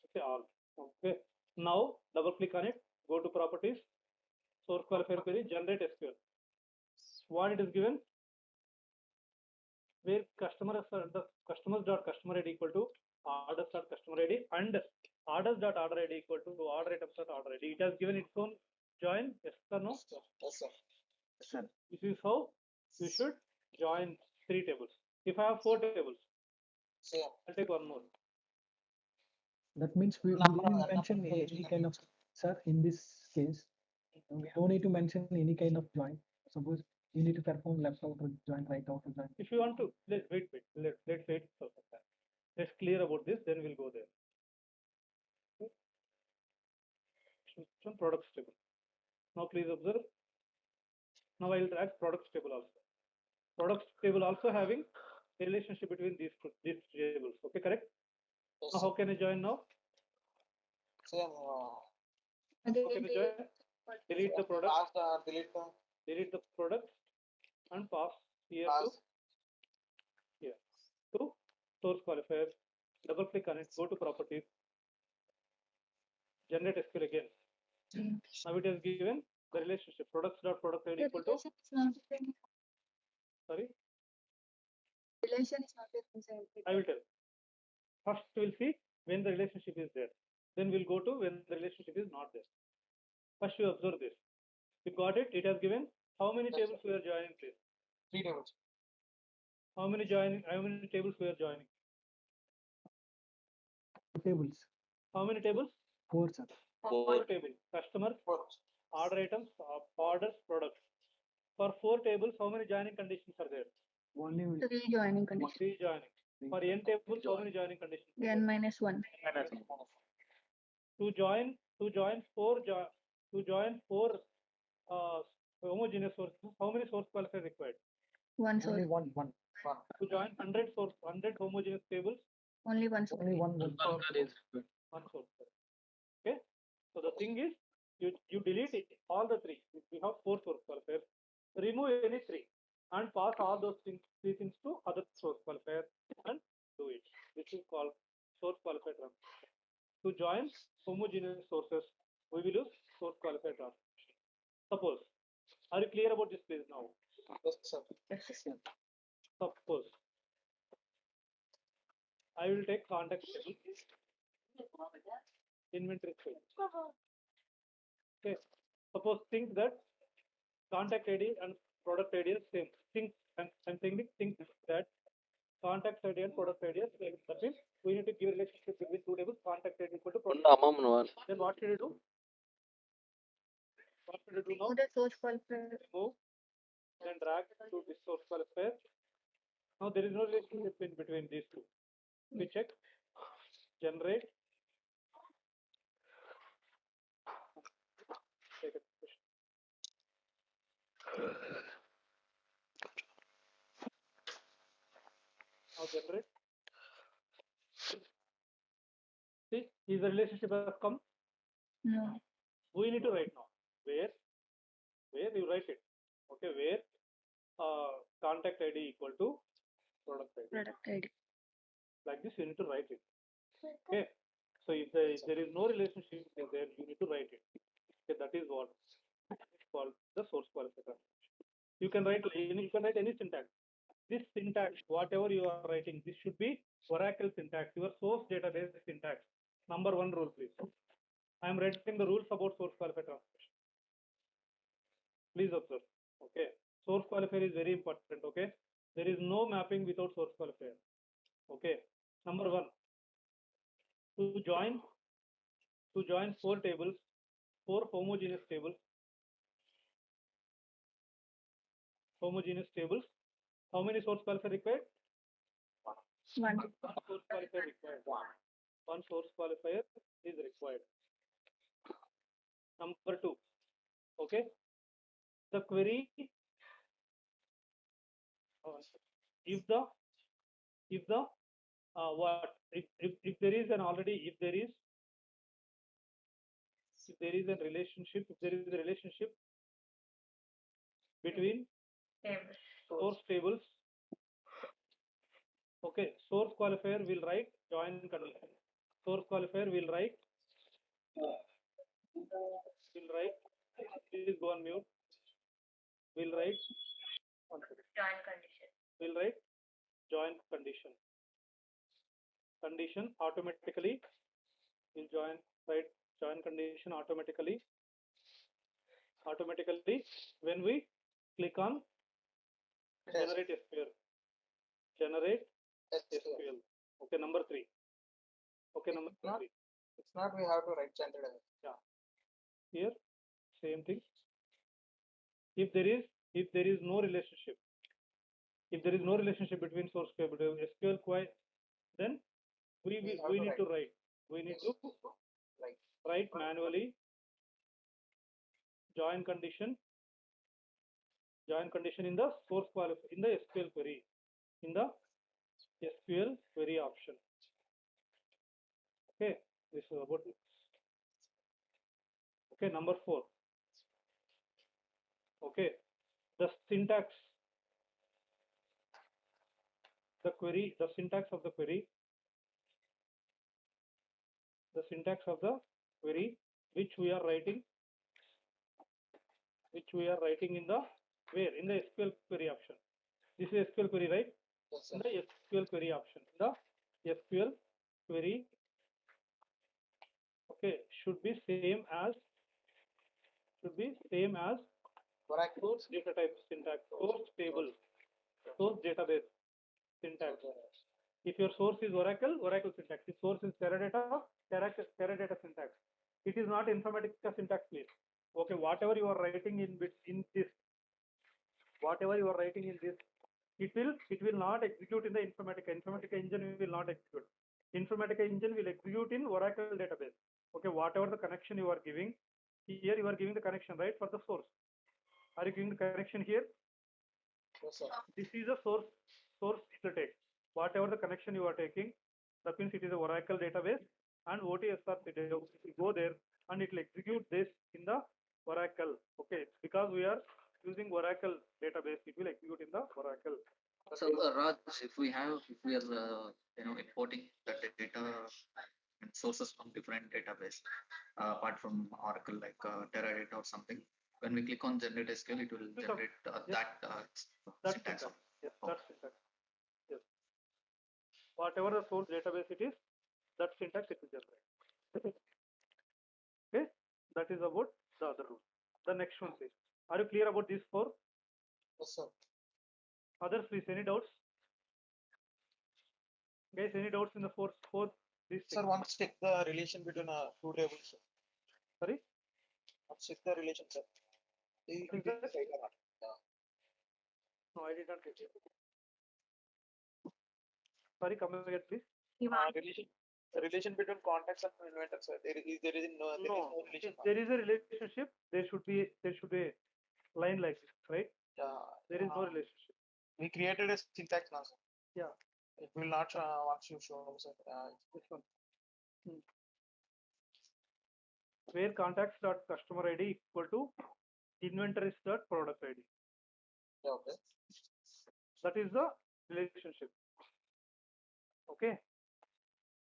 Speaker 1: Okay, all. Okay. Now double click on it. Go to properties. Source qualifier query. Generate SQL. What it is given? Where the customers dot customer ID equal to orders dot customer ID and orders dot order ID equal to order items dot order ID. It has given its own join. Yes or no?
Speaker 2: Yes, sir.
Speaker 8: Sir.
Speaker 1: This is how you should join 3 tables. If I have 4 tables,
Speaker 2: Same.
Speaker 1: I'll take one more.
Speaker 8: That means we didn't mention any kind of, sir, in this case, we don't need to mention any kind of join. Suppose you need to perform left outer join, right outer join.
Speaker 1: If you want to, let's wait. Let's wait for some time. Let's clear about this, then we'll go there. Okay. Some products table. Now please observe. Now I will drag products table also. Products table also having a relationship between these tables. Okay, correct?
Speaker 2: Yes,
Speaker 1: Now
Speaker 2: sir.
Speaker 1: how can I join now?
Speaker 2: Same.
Speaker 1: How can I join? Delete the product, delete the product and pass here to here to source qualifier. Double click on it, go to properties, generate SQL again. Now it has given the relationship products dot product ID equal to, sorry,
Speaker 10: Relation is not inside.
Speaker 1: I will tell. First we'll see when the relationship is there. Then we'll go to when the relationship is not there. First you observe this. You got it? It has given how many tables we are joining, please?
Speaker 2: 3 tables.
Speaker 1: How many tables we are joining?
Speaker 8: Tables.
Speaker 1: How many tables?
Speaker 8: 4, sir.
Speaker 1: 4 tables. Customers, order items, orders, products. For 4 tables, how many joining conditions are there?
Speaker 8: Only
Speaker 10: 3 joining conditions.
Speaker 1: 3 joining. For n tables, how many joining conditions?
Speaker 10: N minus 1.
Speaker 1: To join 4 homogeneous sources, how many source qualifiers required?
Speaker 10: 1 source.
Speaker 8: only one.
Speaker 1: To join 100 homogeneous tables,
Speaker 10: Only 1 source.
Speaker 8: Only one.
Speaker 1: one source. Okay. So the thing is, you delete it, all the 3. We have 4 source qualifiers. Remove any 3 and pass all those 3 things to other source qualifier and do it. This is called source qualifier transformation. To join homogeneous sources, we will use source qualifier transformation. Suppose, are you clear about this please now?
Speaker 2: Yes, sir.
Speaker 1: Suppose I will take contact table, inventory table. Okay. Suppose think that contact ID and product ID is same. I'm think that contact ID and product ID is same. That means we need to give relationship between 2 tables. Contact ID equal to product. Then what should you do? What should you do now?
Speaker 10: Remove the source qualifier.
Speaker 1: Remove, then drag to this source qualifier. Now there is no relationship in between these 2. We check, generate, take a question. Now generate. See, is the relationship has come?
Speaker 10: No.
Speaker 1: We need to write now. Where you write it. Okay, where contact ID equal to product ID.
Speaker 10: Product ID.
Speaker 1: Like this, you need to write it. Okay. So if there is no relationship there, you need to write it. Okay, that is what is called the source qualifier. You can write any syntax. This syntax, whatever you are writing, this should be Oracle syntax, your source database syntax. Number 1 rule, please. I am writing the rules about source qualifier transformation. Please observe. Okay. Source qualifier is very important. Okay. There is no mapping without source qualifier. Okay. Number 1. To join 4 tables, 4 homogeneous tables. How many source qualifier required?
Speaker 10: 1.
Speaker 1: Source qualifier required. One source qualifier is required. Number 2. Okay. the query, if the what if there is an already if there is a relationship between
Speaker 3: Tables.
Speaker 1: source tables. Okay, source qualifier will write join condition. Source qualifier will write please go on mute. Will write
Speaker 3: Join condition.
Speaker 1: will write join condition. Condition automatically will write join condition automatically when we click on generate SQL. Generate SQL. Okay, number 3. Okay, number 3.
Speaker 2: It's not we have to write generated.
Speaker 1: Yeah. Here, same thing. If there is no relationship, between source table and SQL query, then we need to write. We need to write manually join condition in the source qualifier in the SQL query option. Okay, this is about it. Okay, number 4. Okay, the syntax of the query which we are writing in the in the SQL query option. This is SQL query, right?
Speaker 2: Yes,
Speaker 1: In the SQL query option, the SQL query, okay, should be same as source data type syntax, source table, source database syntax. If your source is Oracle syntax. If source is Teradata syntax. It is not Informatica syntax, please. Okay, whatever you are writing in this, it will not execute in the Informatica. Informatica engine will not execute. Informatica engine will execute in Oracle database. Okay, whatever the connection you are giving, here you are giving the connection, right, for the source. Are you giving the connection here?
Speaker 2: Yes, sir.
Speaker 1: This is a source it take. Whatever the connection you are taking, that means it is a Oracle database and OTSR will go there and it will execute this in the Oracle. Okay, because we are using Oracle database, it will execute in the Oracle.
Speaker 6: So Raj, if we are importing the data and sources from different database apart from Oracle like Teradata or something, when we click on generate SQL, it will generate
Speaker 1: That's
Speaker 6: syntax.
Speaker 1: syntax. Yes, that's syntax. Yes. Whatever the source database it is, that syntax it will generate. Okay, that is about the other rule. The next one, please. Are you clear about these 4?
Speaker 2: Yes, sir.
Speaker 1: Others, please. Any doubts? Guys, any doubts in the four these
Speaker 2: Sir,
Speaker 1: things?
Speaker 2: once check the relation between two tables. Sir.
Speaker 1: Sorry?
Speaker 2: Once check the relation, sir.
Speaker 1: What is that? No, I did not get it. Sorry, come again, please.
Speaker 2: Relation between contacts and inventor, sir. There is no relation.
Speaker 1: If there is a relationship, there should be a line like this, right?
Speaker 2: Yeah.
Speaker 1: There is no relationship.
Speaker 2: We created a syntax now, sir.
Speaker 1: Yeah.
Speaker 2: It will not once you show, sir.
Speaker 1: This one. Where contacts dot customer ID equal to inventories dot product ID.
Speaker 2: Yeah, okay.
Speaker 1: That is the relationship. Okay.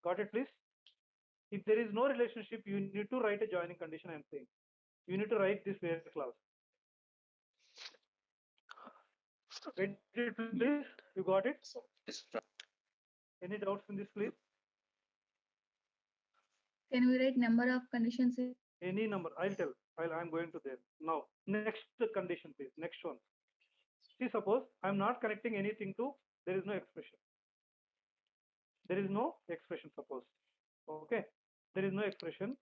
Speaker 1: Got it, please? If there is no relationship, you need to write a joining condition, I am saying. You need to write this where clause. Read it, please. You got it? Any doubts in this, please?
Speaker 10: Can we write number of conditions?
Speaker 1: Any number, I'll tell. I'm going to there. Now, next condition, please. Next one. See, suppose I'm not connecting anything to, there is no expression. There is no expression, suppose. Okay. There is no expression.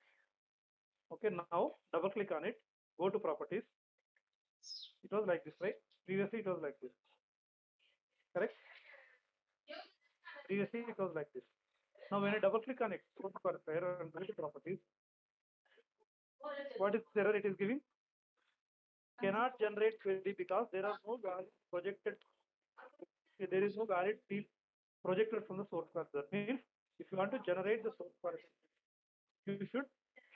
Speaker 1: Okay, now double click on it. Go to properties. It was like this, right? Previously it was like this. Correct? Previously it was like this. Now when I double click on it, go to error and go to properties. What is the error it is giving? cannot generate query because there are no valid projected. There is no valid field projected from the source class. That means if you want to generate the source class, you should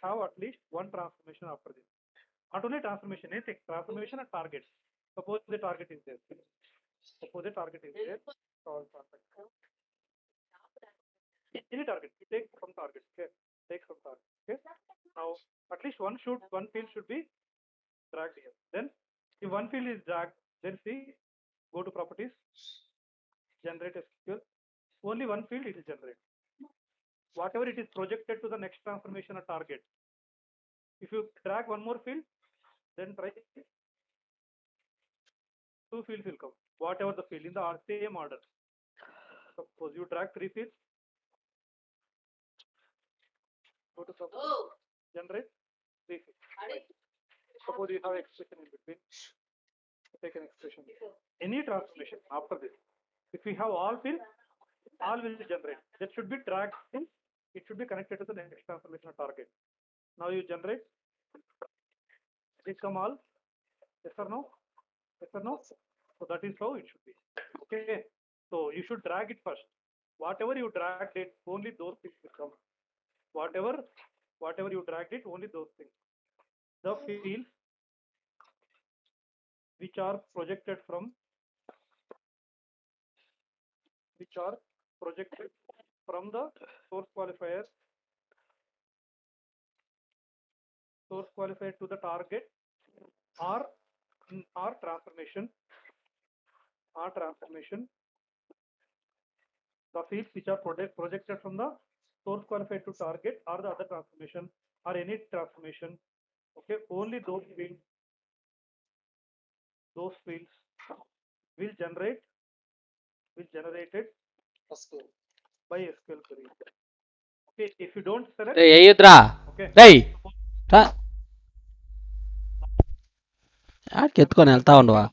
Speaker 1: have at least one transformation after this. Not only transformation, anything transformation and target. Suppose the target is there. Suppose the target is there. All perfect. Any target, you take from target. Okay, take from target. Okay. Now at least one field should be dragged here. Then if one field is dragged, then see, go to properties, generate SQL. Only one field it will generate. Whatever it is projected to the next transformation or target. If you drag one more field, then try two fields will come. Whatever the field in the same order. Suppose you drag three fields, go to properties, generate three fields. Suppose you have expression in between. Take an expression. Any transformation after this. If we have all fields, all will generate. That should be dragged in. It should be connected to the next transformation target. Now you generate. It come all. Yes or no? Yes or no? So that is how it should be. Okay. So you should drag it first. Whatever you dragged it, only those things will come. Whatever you dragged it, only those things. The fields which are projected from the source qualifier to the target or transformation the fields which are projected from the source qualified to target or the other transformation or any transformation. Okay, only those fields will generated by SQL query. Okay, if you don't select,
Speaker 7: ray అయ్యుద్రా
Speaker 1: okay,
Speaker 7: రేయ్ రా ఆడికి ఎత్తుకొని వెళ్తా ఉండవా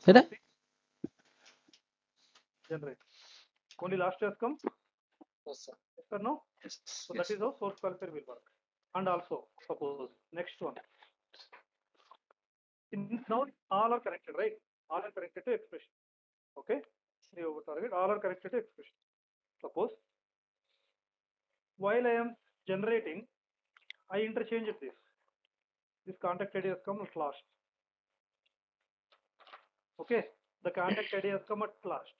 Speaker 7: సరే
Speaker 1: generate. Only last has come. Yes, sir. Yes or no?
Speaker 6: Yes.
Speaker 1: So that is how source qualifier will work. And also, suppose next one. Now all are connected, right? All are connected to expression. Okay? Target, all are connected to expression. Suppose while I am generating, I interchanged this. This contact ID has come at last. Okay? The contact ID has come at last.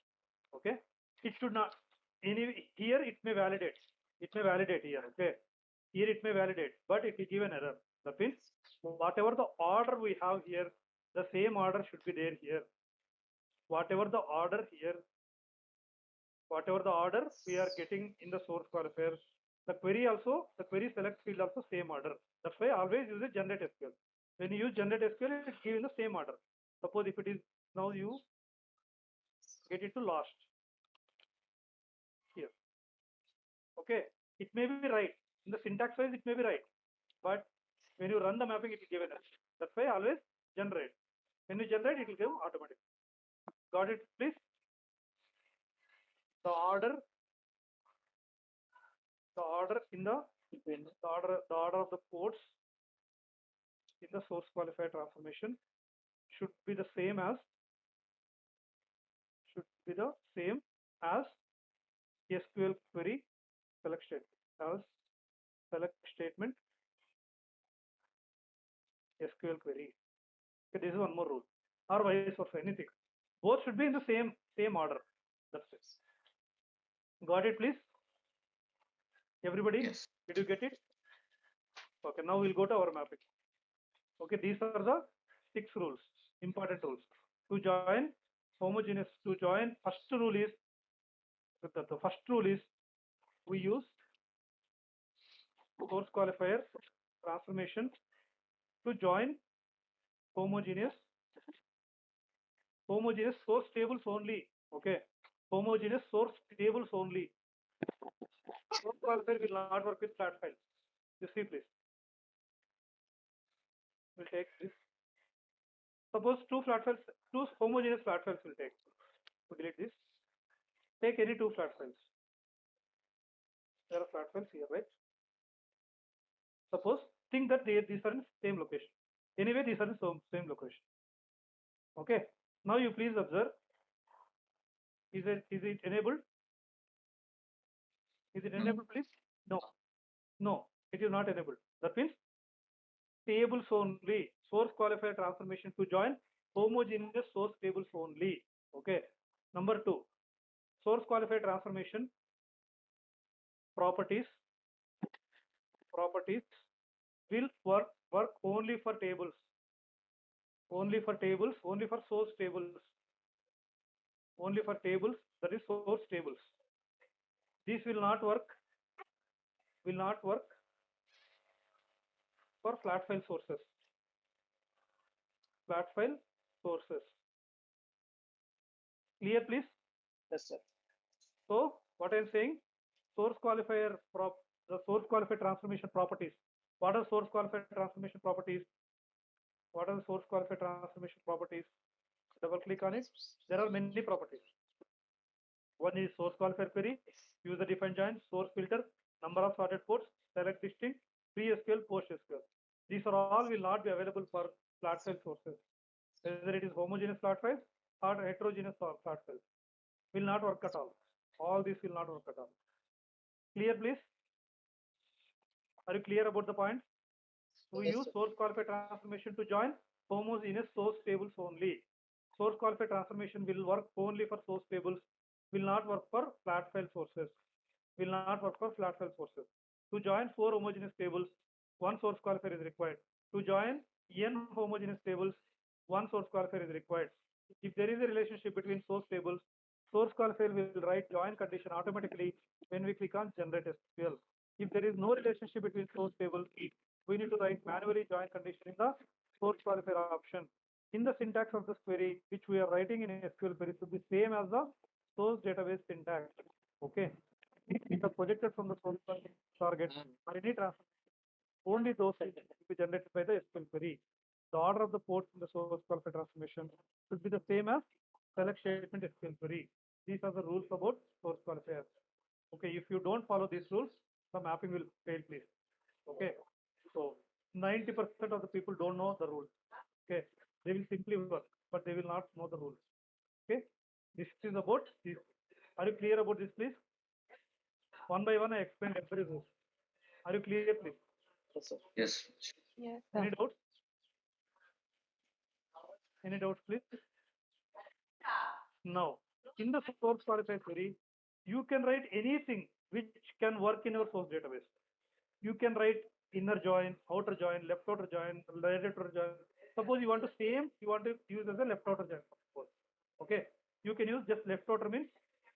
Speaker 1: Okay? It should not. Here it may validate. It may validate here. Okay? Here it may validate, but it will give an error. That means whatever the order we have here, the same order should be there here. Whatever the order we are getting in the source qualifier, the query select field also same order. That's why always use a generate SQL. When you use generate SQL, it is given the same order. Suppose if it is now you get it to last here. Okay, it may be right in the syntax wise, it may be right, but when you run the mapping, it will give an error. That's why always generate. When you generate, it will give automatic. Got it, please? The order in the order of the ports in the source qualifier transformation should be the same as SQL query select statement SQL query. Okay, this is one more rule, or vice versa, anything. Both should be in the same order. That's it. Got it, please? Everybody?
Speaker 6: Yes.
Speaker 1: Did you get it? Okay, now we'll go to our mapping. Okay, these are the 6 rules, important rules. To join homogeneous, first rule is, we use source qualifier transformation to join homogeneous source tables only. Okay, homogeneous source tables only. Source qualifier will not work with flat files. You see, please. We'll take this. Suppose two homogeneous flat files will take. So delete this. Take any 2 flat files. There are flat files here, right? Suppose think that these are in same location. Anyway, these are the same location. Okay. Now you please observe. Is it enabled? Is it enabled, please? No. No, it is not enabled. That means tables only. Source qualifier transformation to join homogeneous source tables only. Okay. Number 2, source qualifier transformation properties will work only for tables. Only for tables, only for source tables. Only for tables, that is source tables. This will not work for flat file sources. Flat file sources. Clear, please?
Speaker 2: Yes, sir.
Speaker 1: So what I am saying, source qualifier the source qualifier transformation properties. What are source qualifier transformation properties? What are the source qualifier transformation properties? Double click on it. There are many properties. One is source qualifier query, user defined join, source filter, number of sorted ports, select distinct, pre-SQL, post-SQL. These are all will not be available for flat file sources. Whether it is homogeneous flat files or heterogeneous flat files, will not work at all. All these will not work at all. Clear, please? Are you clear about the point? We use source qualifier transformation to join homogeneous source tables only. Source qualifier transformation will work only for source tables, will not work for flat file sources. Will not work for flat file sources. To join 4 homogeneous tables, 1 source qualifier is required. To join n homogeneous tables, 1 source qualifier is required. If there is a relationship between source tables, source qualifier will write join condition automatically when we click on generate SQL. If there is no relationship between source tables, we need to write manually join condition in the source qualifier option. In the syntax of this query, which we are writing in SQL query, should be same as the source database syntax. Okay. It is projected from the source target or any transformation. Only those will be generated by the SQL query. The order of the ports in the source qualifier transformation should be the same as select statement SQL query. These are the rules about source qualifier. Okay, if you don't follow these rules, the mapping will fail, please. Okay, so 90% of the people don't know the rules. Okay, they will simply work, but they will not know the rules. Okay, this is about this. Are you clear about this, please? One by one, I explained every rule. Are you clear, please?
Speaker 2: Yes, sir.
Speaker 6: Yes.
Speaker 5: Yes,
Speaker 1: Any doubts? Any doubts, please? Now, in the source qualifier query, you can write anything which can work in your source database. You can write inner join, outer join, left outer join, right outer join. Suppose you want to use as a left outer join. Okay, you can use just left outer means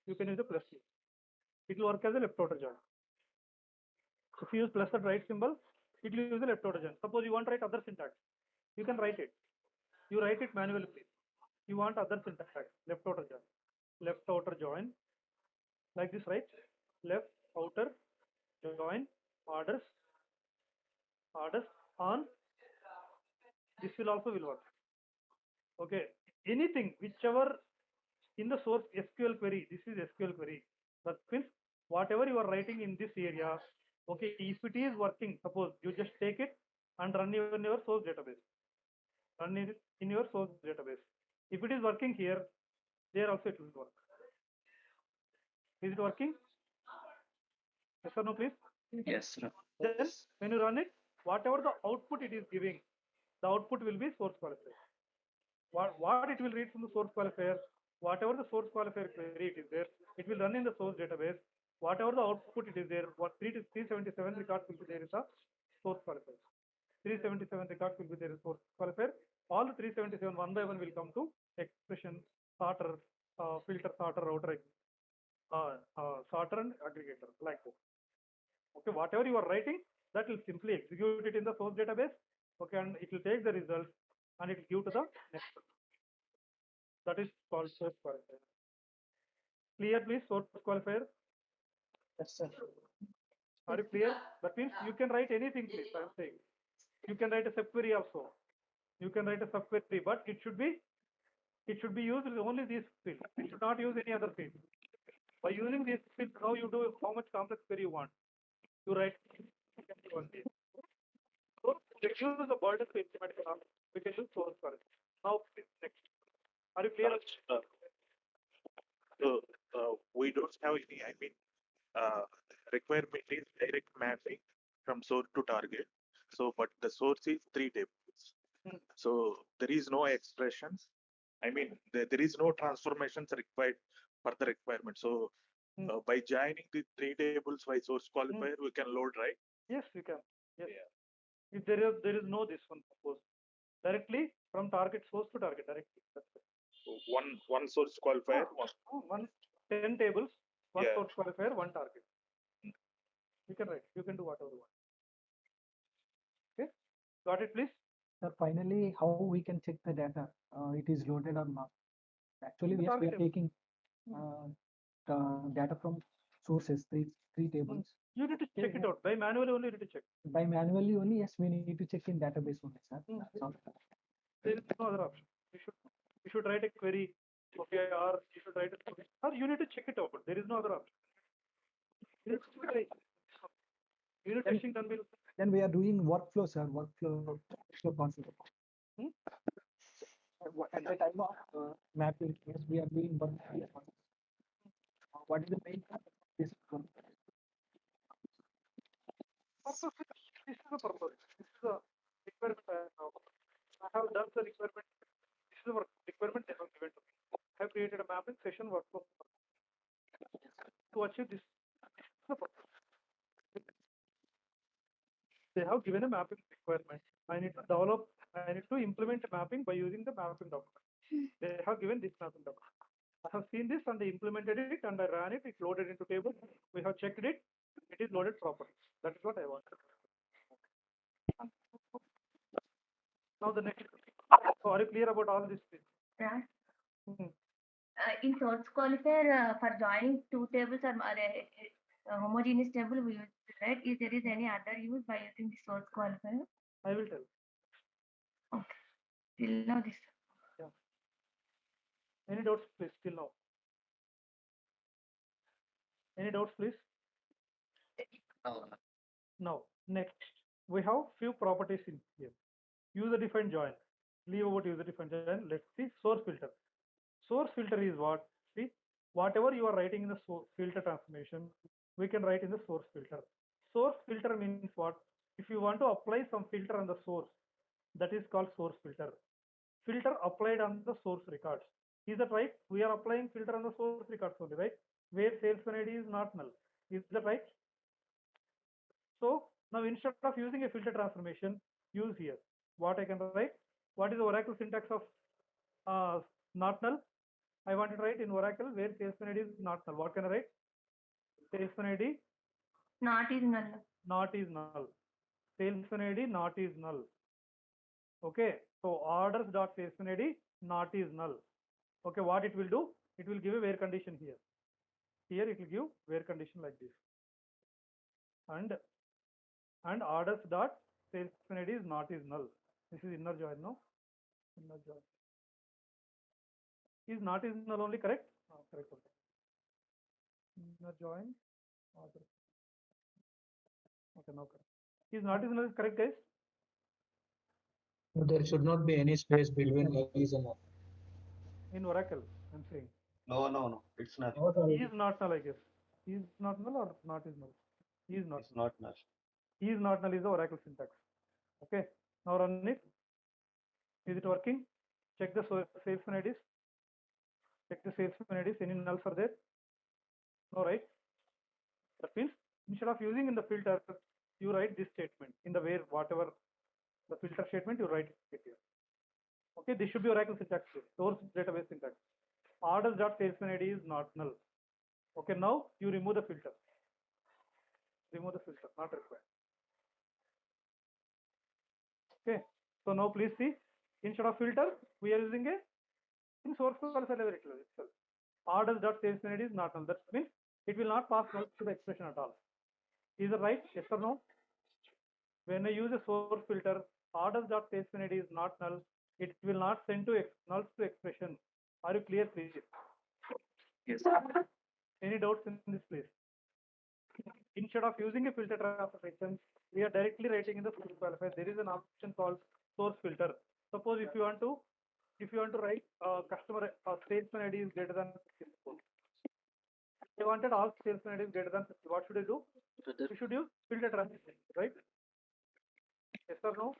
Speaker 1: you can use a plus key. It will work as a left outer join. If you use plus at right symbol, it will use a left outer join. Suppose you want to write other syntax, you can write it. You write it manually, please. You want other syntax, left outer join, like this, right? Left outer join orders on. This will also will work. Okay, anything whichever in the source SQL query. This is SQL query. That means whatever you are writing in this area. Okay, if it is working, suppose you just take it and run in your source database. Run it in your source database. If it is working here, there also it will work. Is it working? Yes or no, please?
Speaker 6: Yes, sir.
Speaker 1: Then when you run it, whatever the output it is giving, the output will be source qualifier. What it will read from the source qualifier, whatever the source qualifier query it is there, it will run in the source database. Whatever the output it is there, what 377 records will be there is the source qualifier. 377 records will be there is source qualifier. All the 377 one by one will come to expression, sorter, filter, sorter, router, sorter and aggregator, like this. Okay, whatever you are writing, that will simply execute it in the source database. Okay, and it will take the result and it will give to the next one. That is called source qualifier. Clear, please? Source qualifier.
Speaker 2: Yes, sir.
Speaker 1: Are you clear? That means you can write anything, please. I am saying you can write a subquery also. You can write a subquery, but it should be used only this field. You should not use any other field. By using this field, how you do how much complex query you want. You write one. So reduce the burden to implement the mapping, we can use source quality. Now, next. Are you clear?
Speaker 9: So we don't have any, I mean, requirement is direct mapping from source to target. So, but the source is 3 tables. So there is no expressions. I mean, there is no transformations required for the requirement. So by joining the 3 tables by source qualifier, we can load, right?
Speaker 1: Yes, we can. Yes. If there is no this one, suppose directly from target source to target directly. That's it.
Speaker 9: So one source qualifier,
Speaker 1: One 10 tables, one
Speaker 9: Yeah.
Speaker 1: source qualifier, one target. You can write. You can do whatever you want. Okay. Got it, please.
Speaker 8: Sir, finally, how we can check the data? It is loaded or not? Actually, yes, we are taking data from sources, three tables.
Speaker 1: You need to check it out by manually only. You need to check.
Speaker 8: By manually only, yes, we need to check in database only, sir. That's all.
Speaker 1: There is no other option. You should write a query. Okay, or you should write a, or you need to check it out. There is no other option. Unit testing can be.
Speaker 8: Then we are doing workflow, sir. Workflow process. At the time of mapping, yes, we are doing workflow. What is the main purpose of this one?
Speaker 1: This is the purpose. This is the requirement. I have done the requirement. This is the requirement they have given to me. I have created a mapping session workflow to achieve this. This is the purpose. They have given a mapping requirement. I need to develop. I need to implement mapping by using the mapping document. They have given this mapping document. I have seen this and I implemented it and I ran it. It's loaded into table. We have checked it. It is loaded properly. That is what I wanted. Now the next. So are you clear about all this?
Speaker 3: Yeah. In source qualifier for joining two tables or a homogeneous table we use it, right? If there is any other use by using the source qualifier?
Speaker 1: I will tell.
Speaker 3: Okay. Till now this.
Speaker 1: Yeah. Any doubts, please? Till now. Any doubts, please?
Speaker 6: No.
Speaker 1: Now, next, we have few properties in here. User-defined join. Leave about user-defined join. Let's see source filter. Source filter is what? See, whatever you are writing in the filter transformation, we can write in the source filter. Source filter means what? If you want to apply some filter on the source, that is called source filter. Filter applied on the source records. Is that right? We are applying filter on the source records only, right? Where salesman ID is not null. Is that right? So now instead of using a filter transformation, use here. What I can write? What is the Oracle syntax of not null? I want to write in Oracle where salesman ID is not null. What can I write? Salesman ID
Speaker 3: not is null.
Speaker 1: Not is null. Salesman ID not is null. Okay. So orders dot salesman ID not is null. Okay. What it will do? It will give a where condition here. Here it will give where condition like this. And orders dot salesman ID is not is null. This is inner join, no? Inner join. Is not is null only correct? Correct. Okay. Inner join. Order. Okay, now correct. Is not is null correct, guys?
Speaker 8: There should not be any space between is and not.
Speaker 1: In Oracle, I'm saying.
Speaker 11: No. It's not.
Speaker 1: Is not null, I guess. Is not null or not is null? Is not.
Speaker 11: It's not null.
Speaker 1: Is not null is the Oracle syntax. Okay. Now run it. Is it working? Check the salesman IDs. Check the salesman IDs. Any nulls are there? No, right? That means instead of using in the filter, you write this statement in the where whatever the filter statement you write it here. Okay, this should be Oracle syntax. Source database syntax. Orders dot salesman ID is not null. Okay, now you remove the filter. Remove the filter, not required. Okay, so now please see, instead of filter, we are using a in source qualifier itself. Orders dot salesman ID is not null. That means it will not pass null to the expression at all. Is it right? Yes or no? When I use a source filter, orders dot salesman ID is not null. It will not send to nulls to expression. Are you clear, please?
Speaker 6: Yes.
Speaker 1: Any doubts in this, please? instead of using a filter transformation, we are directly writing in the source qualifier. There is an option called source filter. Suppose if you want to write customer salesman ID is greater than 50. I wanted all salesman ID is greater than 50. What should I do? You should use filter transformation, right? Yes or no?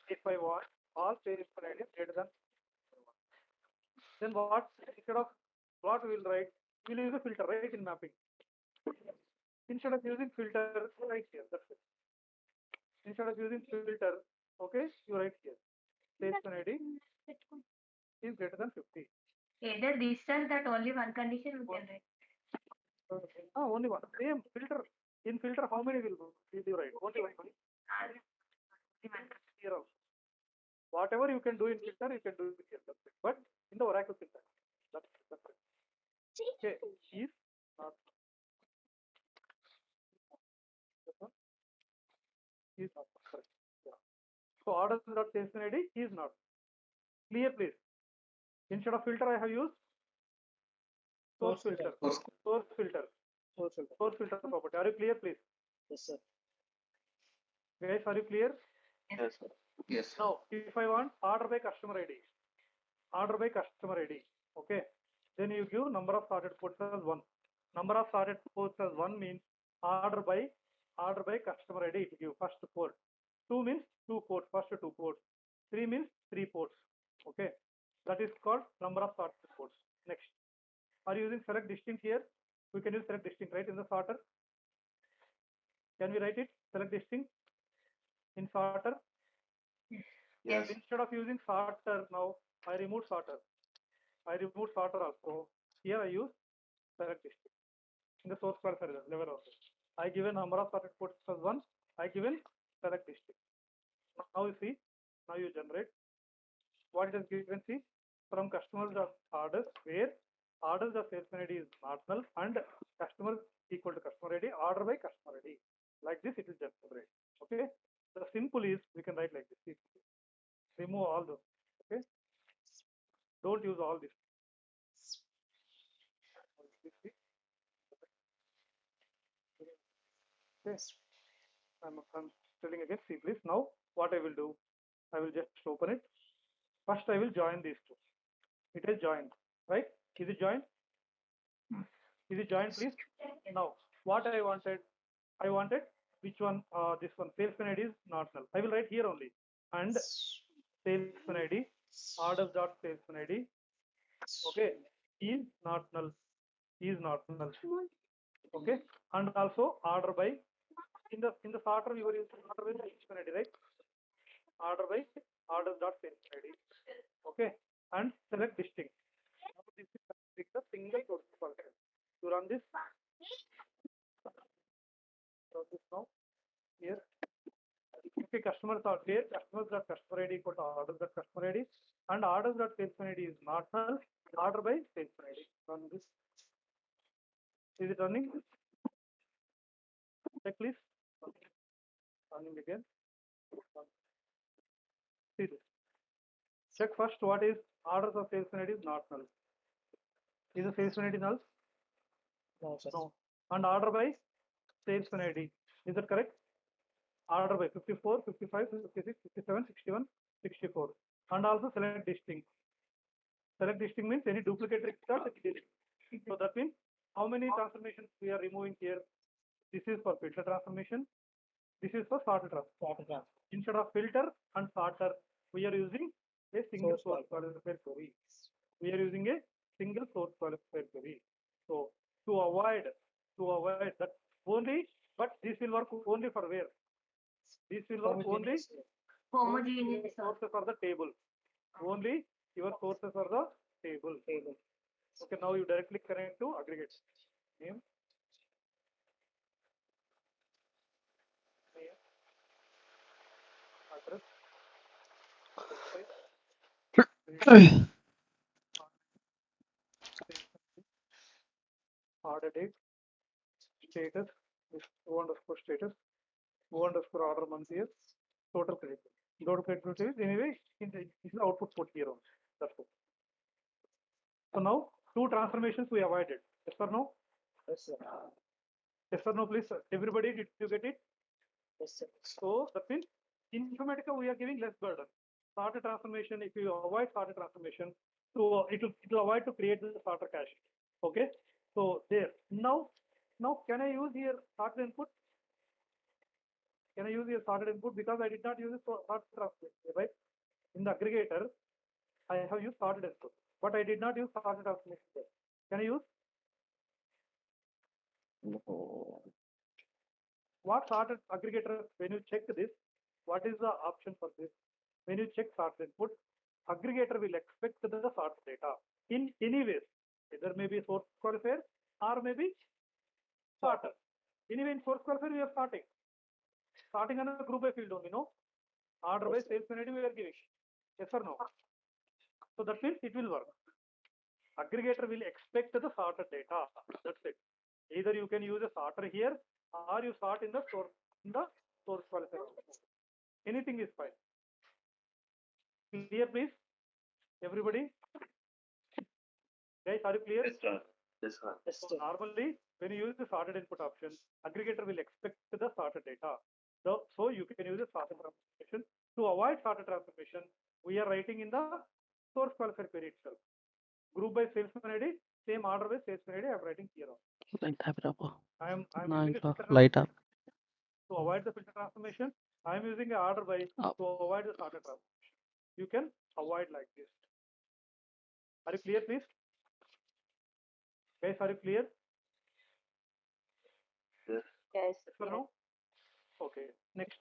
Speaker 1: If I want all salesman ID is greater than, then what instead of what we will write, we will use a filter, right, in mapping. Instead of using filter, right here. That's it. Instead of using filter, okay, you write here. Salesman ID is greater than 50.
Speaker 3: Either this or that, only one condition we can write.
Speaker 1: Only one. Same filter. In filter, how many will you write? Only one. Here also. Whatever you can do in filter, you can do it here. That's it. But in the Oracle filter, that's it. Okay, is not. Is not correct. Yeah. So order dot salesman ID is not. Clear, please. Instead of filter, I have used source filter. Source filter. Source filter property. Are you clear, please?
Speaker 8: Yes, sir.
Speaker 1: Guys, are you clear?
Speaker 2: Yes, sir.
Speaker 6: Yes.
Speaker 1: Now, if I want order by customer ID, okay, then you give number of sorted ports as 1. Number of sorted ports as 1 means order by customer ID to give first port. 2 means 2 ports, first 2 ports. 3 means 3 ports. Okay, that is called number of sorted ports. Next, are you using select distinct here? We can use select distinct, right, in the sorter. Can we write it? Select distinct in sorter.
Speaker 3: Yes.
Speaker 1: Instead of using sorter, now I remove sorter. Also. Here I use select distinct. In the source qualifier level also. I given number of sorted ports as 1. I given select distinct. Now you see, now you generate what it is given. See, from customers of orders where orders of salesman ID is not null and customer equal to customer ID, order by customer ID. Like this, it will generate. Okay. The simple is we can write like this. Remove all those. Okay. Don't use all this. Okay. I'm telling again. See, please. Now, what I will do, I will just open it. First, I will join these two. It is joined, right? Is it joined? Is it joined, please? Now, what I wanted which one? This one. Salesman ID is not null. I will write here only. And salesman ID, orders dot salesman ID. Okay, is not null. Okay, and also order by in the sorter we were using order by salesman ID, right? Order by orders dot salesman ID. Okay, and select distinct. Now this is the single source qualifier. To run this now here. Okay, customers are there. Customers dot customer ID equal to orders dot customer ID, and orders dot salesman ID is not null. Order by salesman ID. Run this. Is it running? Check please. Running again. See this. Check first what is orders of salesman ID is not null. Is the salesman ID null?
Speaker 8: No, sir.
Speaker 1: No. And order by salesman ID. Is that correct? Order by 54, 55, 56, 57, 61, 64. And also select distinct. Select distinct means any duplicate records. So that means how many transformations we are removing here? This is for filter transformation. This is for sorter transformation. Instead of filter and sorter, we are using a single source qualifier query. We are using a single source qualifier query. So to avoid that only, but this will work only for where? This will work only
Speaker 3: Homogeneous
Speaker 1: sources for the table. Only your sources are the table. Okay, now you directly connect to aggregate. Name. Address. Order date. Status. O underscore status. O underscore order month here. Total credit. Total credit is anyway this is the output put here on. That's it. So now two transformations we avoided. Yes or no?
Speaker 5: Yes, sir.
Speaker 1: Yes or no, please? Everybody, did you get it?
Speaker 5: Yes, sir.
Speaker 1: So that means in Informatica we are giving less burden. Sorted transformation, if you avoid sorted transformation, so it will avoid to create the sorter cache. Okay. So there. Now can I use here sorted input? Can I use here sorted input because I did not use it for sorted transformation, right? In the aggregator, I have used sorted input, but I did not use sorted transformation there. Can I use?
Speaker 7: No.
Speaker 1: What sorted aggregator, when you check this, what is the option for this? When you check sorted input, aggregator will expect the sorted data in any ways, either maybe source qualifier or maybe sorter. Anyway, in source qualifier we are starting on a group by field only, no? Order by salesman ID we are giving. Yes or no? So that means it will work. Aggregator will expect the sorted data. That's it. Either you can use a sorter here or you sort in the source qualifier. Anything is fine. Clear, please? Everybody? Guys, are you clear?
Speaker 11: Yes, sir. Yes, sir.
Speaker 5: Yes,
Speaker 1: So
Speaker 5: sir.
Speaker 1: normally, when you use the sorted input option, aggregator will expect the sorted data. So you can use the sorted transformation. To avoid sorted transformation, we are writing in the source qualifier query itself. Group by salesman ID, same order by salesman ID, I am writing here.
Speaker 7: Light up it up.
Speaker 1: I'm
Speaker 7: No,
Speaker 1: using a filter
Speaker 7: light up.
Speaker 1: to avoid the filter transformation. I am using an order by
Speaker 7: Up.
Speaker 1: to avoid the sorted transformation. You can avoid like this. Are you clear, please? Guys, are you clear?
Speaker 11: Yes.
Speaker 3: Yes.
Speaker 1: Yes or no? Okay. Next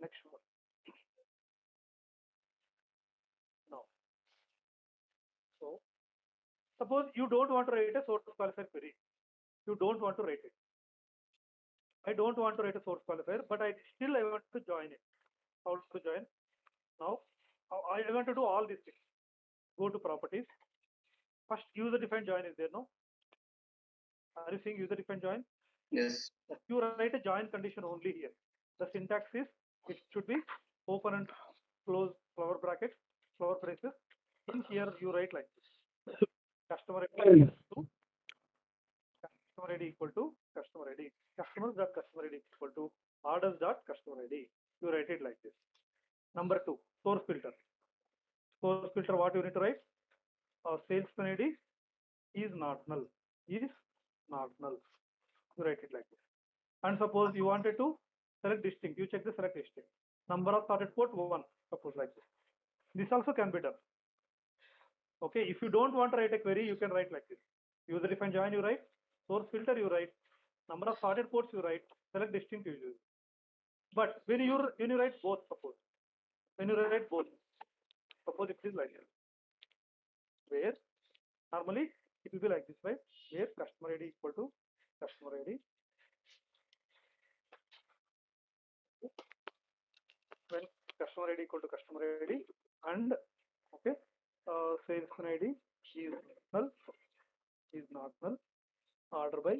Speaker 1: one. No. So suppose you don't want to write a source qualifier query. You don't want to write it. I don't want to write a source qualifier, but I want to join it. How to join? Now I want to do all these things. Go to properties. First, user defined join is there, no? Are you seeing user defined join?
Speaker 4: Yes.
Speaker 1: You write a join condition only here. The syntax is it should be open and close flower brackets, flower braces. In here you write like this. Customer ID to customer ID equal to customer ID. Customers.customer ID equal to orders.customer ID. You write it like this. Number 2, source filter. Source filter, what you need to write? Salesman ID is not null. Is not null. You write it like this. And suppose you wanted to select distinct, you check the select distinct. Number of sorted port 1, suppose like this. This also can be done. Okay, if you don't want to write a query, you can write like this. User defined join you write, source filter you write, number of sorted ports you write, select distinct you use. But when you write both, suppose suppose it is like this, where normally it will be like this, right? Where customer ID equal to customer ID, when customer ID equal to customer ID, and okay, salesman ID is null, is not null, order by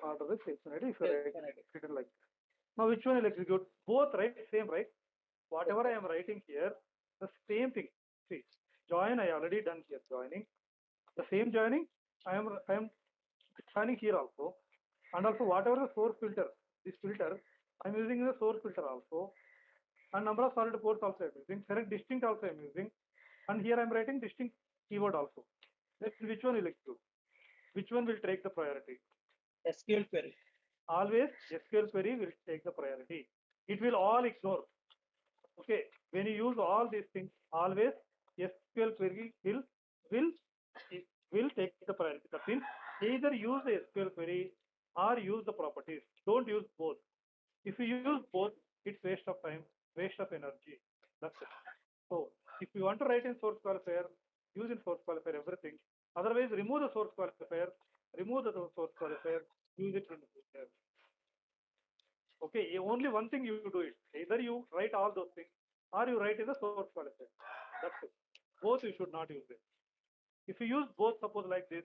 Speaker 1: salesman ID. If you write it like this. Now which one will execute? Both, right? Same, right? Whatever I am writing here, the same thing. See, join I already done here. Joining, the same joining I am joining here also, and also whatever the source filter, this filter I am using the source filter also, and number of solid ports also I am using. Select distinct also I am using, and here I am writing distinct keyword also. Then which one will execute? Which one will take the priority?
Speaker 5: SQL query.
Speaker 1: Always SQL query will take the priority. It will all ignore. Okay, when you use all these things, always SQL query will take the priority. That means either use the SQL query or use the properties. Don't use both. If you use both, it's waste of time, waste of energy. That's it. So if you want to write in source qualifier, use in source qualifier everything. Otherwise, remove the source qualifier, use it in the okay, only one thing you do it. Either you write all those things or you write in the source qualifier. That's it. Both you should not use it. If you use both, suppose like this,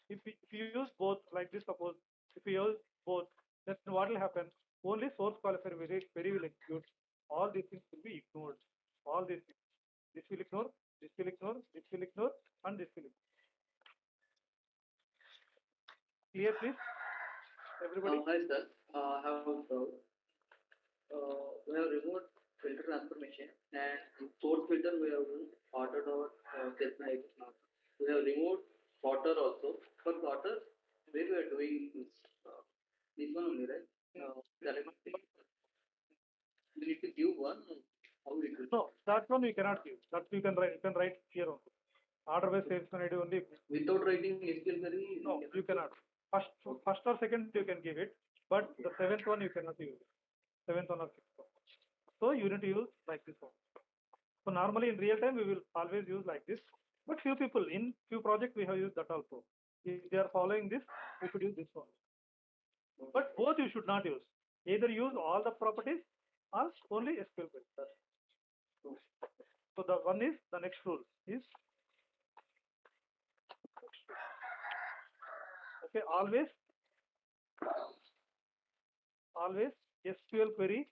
Speaker 1: if you use both like this, suppose if you use both, then what will happen? Only source qualifier query will execute. All these things will be ignored. All these things. This will ignore, this will ignore, this will ignore, and this will ignore. Clear, please? Everybody?
Speaker 4: Hi sir, I have a doubt. We have removed filter transformation and in source filter we have ordered our Cessna X. We have removed plotter also. For plotter, where we are doing this one only, right? Selecting, we need to give one. How it will?
Speaker 1: No, that one we cannot give. That you can write. You can write here also. Order by sales ID only.
Speaker 4: Without writing SQL query,
Speaker 1: No, you cannot. First or second you can give it, but the seventh one you cannot use. Seventh one or sixth one. So you need to use like this one. So normally in real time we will always use like this. But few people in few projects we have used that also. If they are following this, we should use this one. But both you should not use. Either use all the properties or only SQL query. So the one is the next rule is okay, always SQL query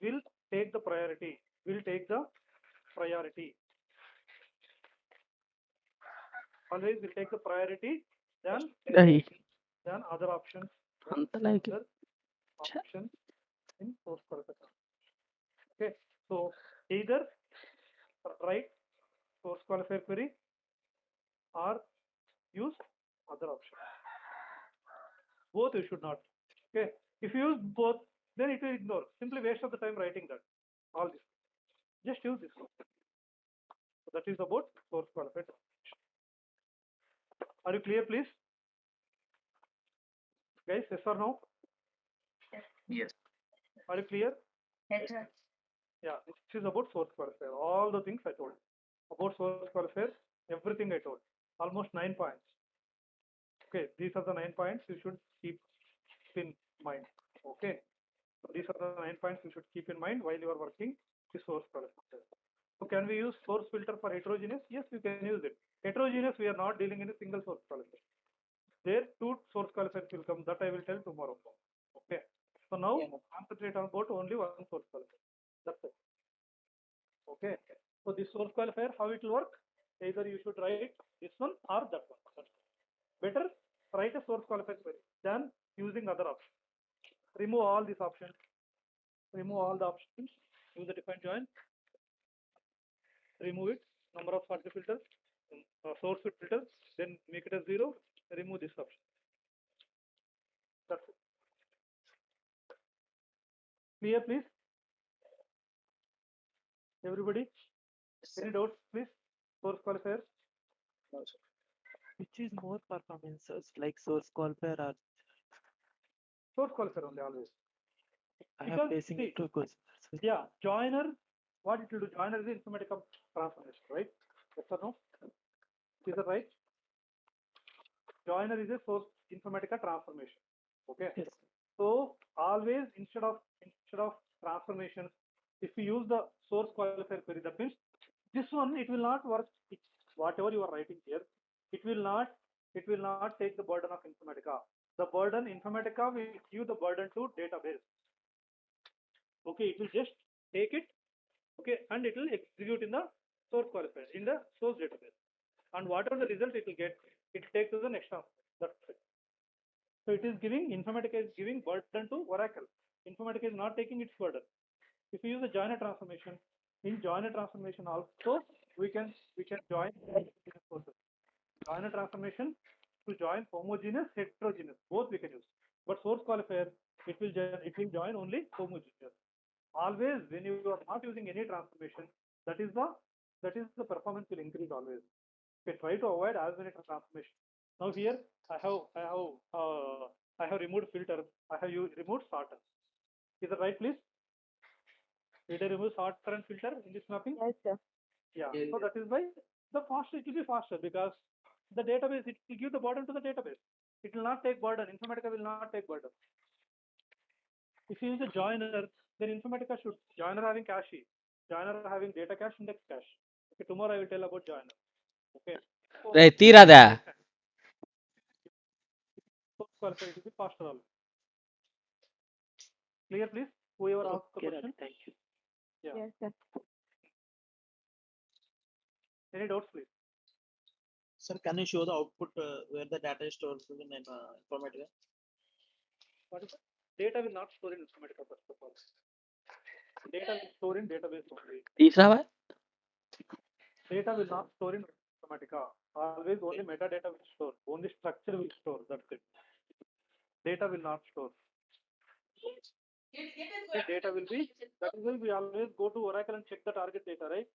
Speaker 1: will take the priority. Always will take the priority than
Speaker 7: Aye.
Speaker 1: other options.
Speaker 7: అంత like
Speaker 1: Other options in source qualifier. Okay, so either write source qualifier query or use other option. Both you should not. Okay, if you use both, then it will ignore. Simply waste of the time writing that. All this. Just use this one. So that is about source qualifier. Are you clear, please? Guys, yes or no?
Speaker 6: Yes.
Speaker 1: Are you clear?
Speaker 3: Yes, sir.
Speaker 1: Yeah, this is about source qualifier. All the things I told. About source qualifier, everything I told. Almost 9 points. Okay, these are the 9 points you should keep in mind. Okay, so these are the 9 points you should keep in mind while you are working the source qualifier. So can we use source filter for heterogeneous? Yes, you can use it. Heterogeneous, we are not dealing in a single source qualifier. There two source qualifiers will come. That I will tell tomorrow. Okay. So now concentrate on about only one source qualifier. That's it. Okay. So this source qualifier, how it will work? Either you should write this one or that one. Better write a source qualifier query than using other options. Remove all these options. Remove all the options. Use the define join. Remove it. Number of filter filters. Source filter. Then make it as 0. Remove this option. That's it. Clear, please? Everybody? Any doubts, please? Source qualifier.
Speaker 7: which is more performances like source qualifier or
Speaker 1: Source qualifier only always.
Speaker 7: I am
Speaker 1: Because,
Speaker 7: facing
Speaker 1: see,
Speaker 7: two questions.
Speaker 1: yeah, joiner, what it will do? Joiner is the Informatica transformation, right? Yes or no? Is that right? Joiner is a source Informatica transformation. Okay.
Speaker 7: Yes.
Speaker 1: So always instead of transformations, if you use the source qualifier query, that means this one it will not work. Whatever you are writing here, it will not take the burden of Informatica. The burden Informatica will give the burden to database. Okay, it will just take it, okay, and it will execute in the source qualifier in the source database. And whatever the result it will get, it will take to the next one. That's it. So it is giving Informatica is giving burden to Oracle. Informatica is not taking its burden. If you use the joiner transformation, in joiner transformation also we can join sources. Joiner transformation to join homogeneous, heterogeneous, both we can use. But source qualifier it will join only homogeneous. Always when you are not using any transformation, that is the performance will increase always. Okay, try to avoid as many transformation. Now here I have removed filter. I have removed sorter. Is that right, please? Did I remove sorter and filter in this mapping?
Speaker 3: Yes, sir.
Speaker 1: Yeah. So that is why the faster it will be faster because the database it will give the burden to the database. It will not take burden. Informatica will not take burden. If you use a joiner, then Informatica should joiner having cache, joiner having data cache, index cache. Okay, tomorrow I will tell about joiner. Okay. So,
Speaker 12: ray తీరాదా
Speaker 1: source qualifier it will be faster always. Clear, please? Whoever asked the
Speaker 7: Okay,
Speaker 1: question.
Speaker 7: thank you.
Speaker 1: Yeah.
Speaker 3: Yes, sir.
Speaker 1: Any doubts, please?
Speaker 2: Sir, can you show the output where the data is stored in Informatica?
Speaker 1: What is it? Data will not store in Informatica first of all. Data will store in database only.
Speaker 12: तीसरा है
Speaker 1: Data will not store in Informatica. Always only metadata will store. Only structure will store. That's it. Data will not store. The data will be, that is why we always go to Oracle and check the target data, right?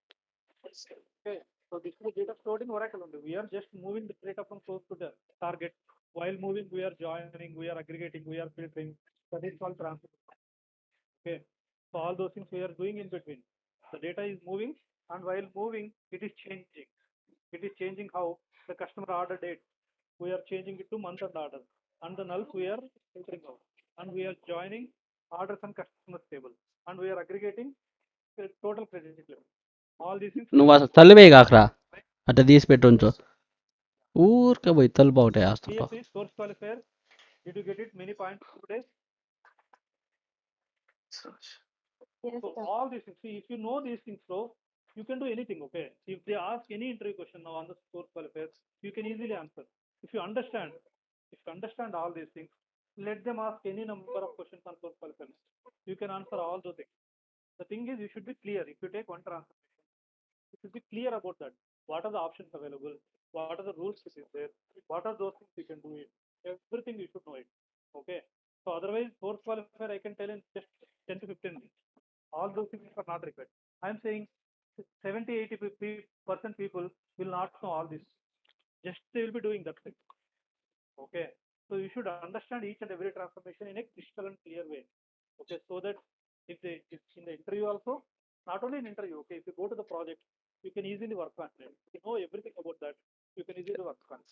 Speaker 1: Okay. So this is the data stored in Oracle only. We are just moving the data from source to the target. While moving, we are joining, we are aggregating, we are filtering. That is called transfer. Okay. So all those things we are doing in between. The data is moving, and while moving, it is changing. It is changing how the customer order date. We are changing it to month and order. And the nulls we are filtering out. And we are joining orders and customers table. And we are aggregating the total credit limit. All these things.
Speaker 12: నువ్వు అసలు తల్లివేగాకరా అట్లా తీసి పెట్టుంచు ఊరికే పోయి తలుపు ఒకటే వేస్తుంటావు
Speaker 1: CSC source qualifier. Did you get it? Many points today.
Speaker 3: Yes,
Speaker 1: So
Speaker 3: sir.
Speaker 1: all these things. See, if you know these things, so you can do anything. Okay. If they ask any interview question now on the source qualifier, you can easily answer. If you understand all these things, let them ask any number of questions on source qualifier. You can answer all those things. The thing is, you should be clear. If you take one transformation, you should be clear about that. What are the options available? What are the rules which is there? What are those things you can do it? Everything you should know it. Okay. So otherwise, source qualifier I can tell in just 10 to 15 minutes. All those things are not required. I am saying 70-80% people will not know all this. Just they will be doing that thing. Okay. So you should understand each and every transformation in a crystal and clear way. Okay. So that if in the interview also, not only in interview, okay, if you go to the project, you can easily work on it. If you know everything about that, you can easily work on it.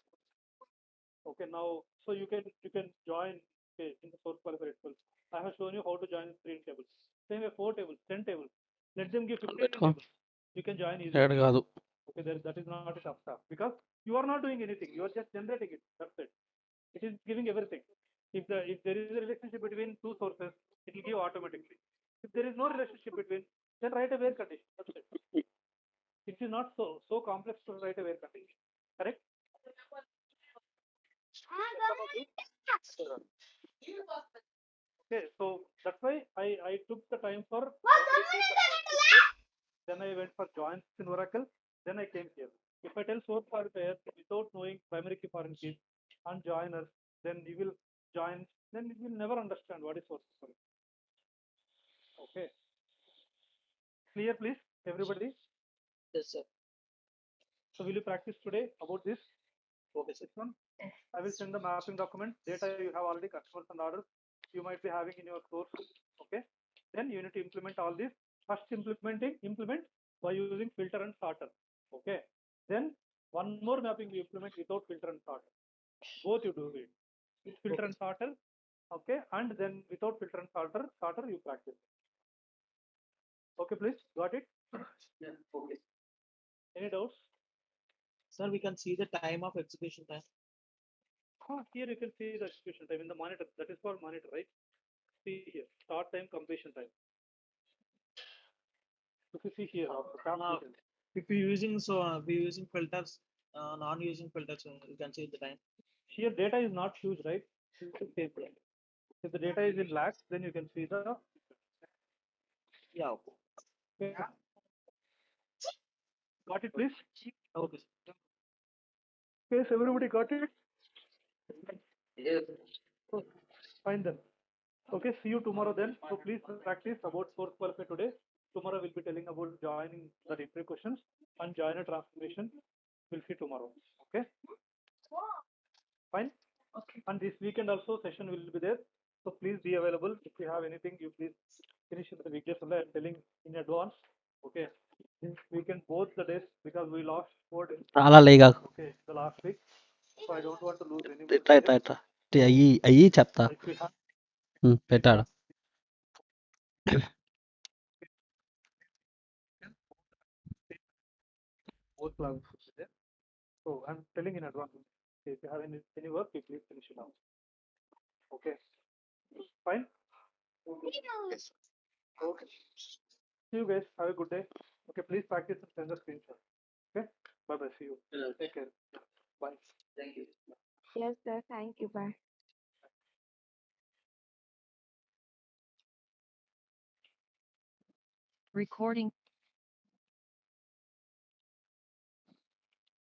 Speaker 1: Okay, now so you can join, okay, in the source qualifier itself. I have shown you how to join 3 tables. Same way 4 tables, 10 tables. Let them give 15
Speaker 12: పెట్టుకో
Speaker 1: tables. You can join easily.
Speaker 12: ఏడు కాదు
Speaker 1: Okay, that is not a tough task because you are not doing anything. You are just generating it. That's it. It is giving everything. If there is a relationship between two sources, it will give automatically. If there is no relationship between, then write a where condition. That's it. It is not so complex to write a where condition. Correct? Okay, so that's why I took the time for. Then I went for joins in Oracle. Then I came here. If I tell source qualifier without knowing primary key foreign keys and joiners, then you will join. Then you will never understand what is source qualifier. Okay. Clear, please, everybody.
Speaker 2: Yes, sir.
Speaker 1: So will you practice today about this?
Speaker 2: Okay, sir.
Speaker 1: This one. I will send the mapping document. Data you have already, customers and orders you might be having in your source. Okay. Then you need to implement all this. First implement by using filter and sorter. Okay. Then one more mapping you implement without filter and sorter. Both you do it. With filter and sorter. Okay. And then without filter and sorter you practice. Okay, please. Got it?
Speaker 4: Yeah, okay.
Speaker 1: Any doubts?
Speaker 2: Sir, we can see the time of execution time.
Speaker 1: Here you can see the execution time in the monitor. That is called monitor, right? See here, start time, completion time. If you see here,
Speaker 2: If you're using filters, non-using filters, you can see the time.
Speaker 1: here data is not huge, right? It's the same time. If the data is in lakhs, then you can see the.
Speaker 2: Yeah.
Speaker 1: Okay. Got it, please?
Speaker 2: Okay.
Speaker 1: Yes, everybody got it?
Speaker 4: Yes.
Speaker 1: Fine then. Okay, see you tomorrow then. So please practice about source qualifier today. Tomorrow we'll be telling about joining the interview questions and joiner transformation. We'll see tomorrow. Okay? Fine? Okay. And this weekend also session will be there. So please be available. If you have anything, you please finish in the weekdays. I'm telling in advance. Okay. This weekend both the days because we lost 4 days.
Speaker 12: అలా లేగా
Speaker 1: Okay, the last week. So I don't want to lose any more
Speaker 12: ఇట్రా
Speaker 1: days.
Speaker 12: ఇట్రా ఇట్రా అయ్యి చెప్తా
Speaker 1: If we have
Speaker 12: పెట్టాడు
Speaker 1: both classes will be there. So I'm telling in advance. If you have any work, you please finish it out. Okay. Fine.
Speaker 2: Yes.
Speaker 1: Okay. See you guys. Have a good day. Okay. Please practice and send the screenshot. Okay. Bye bye. See you.
Speaker 4: Yeah.
Speaker 1: Take care.
Speaker 13: Yes, sir. Thank you. Bye.
Speaker 14: Recording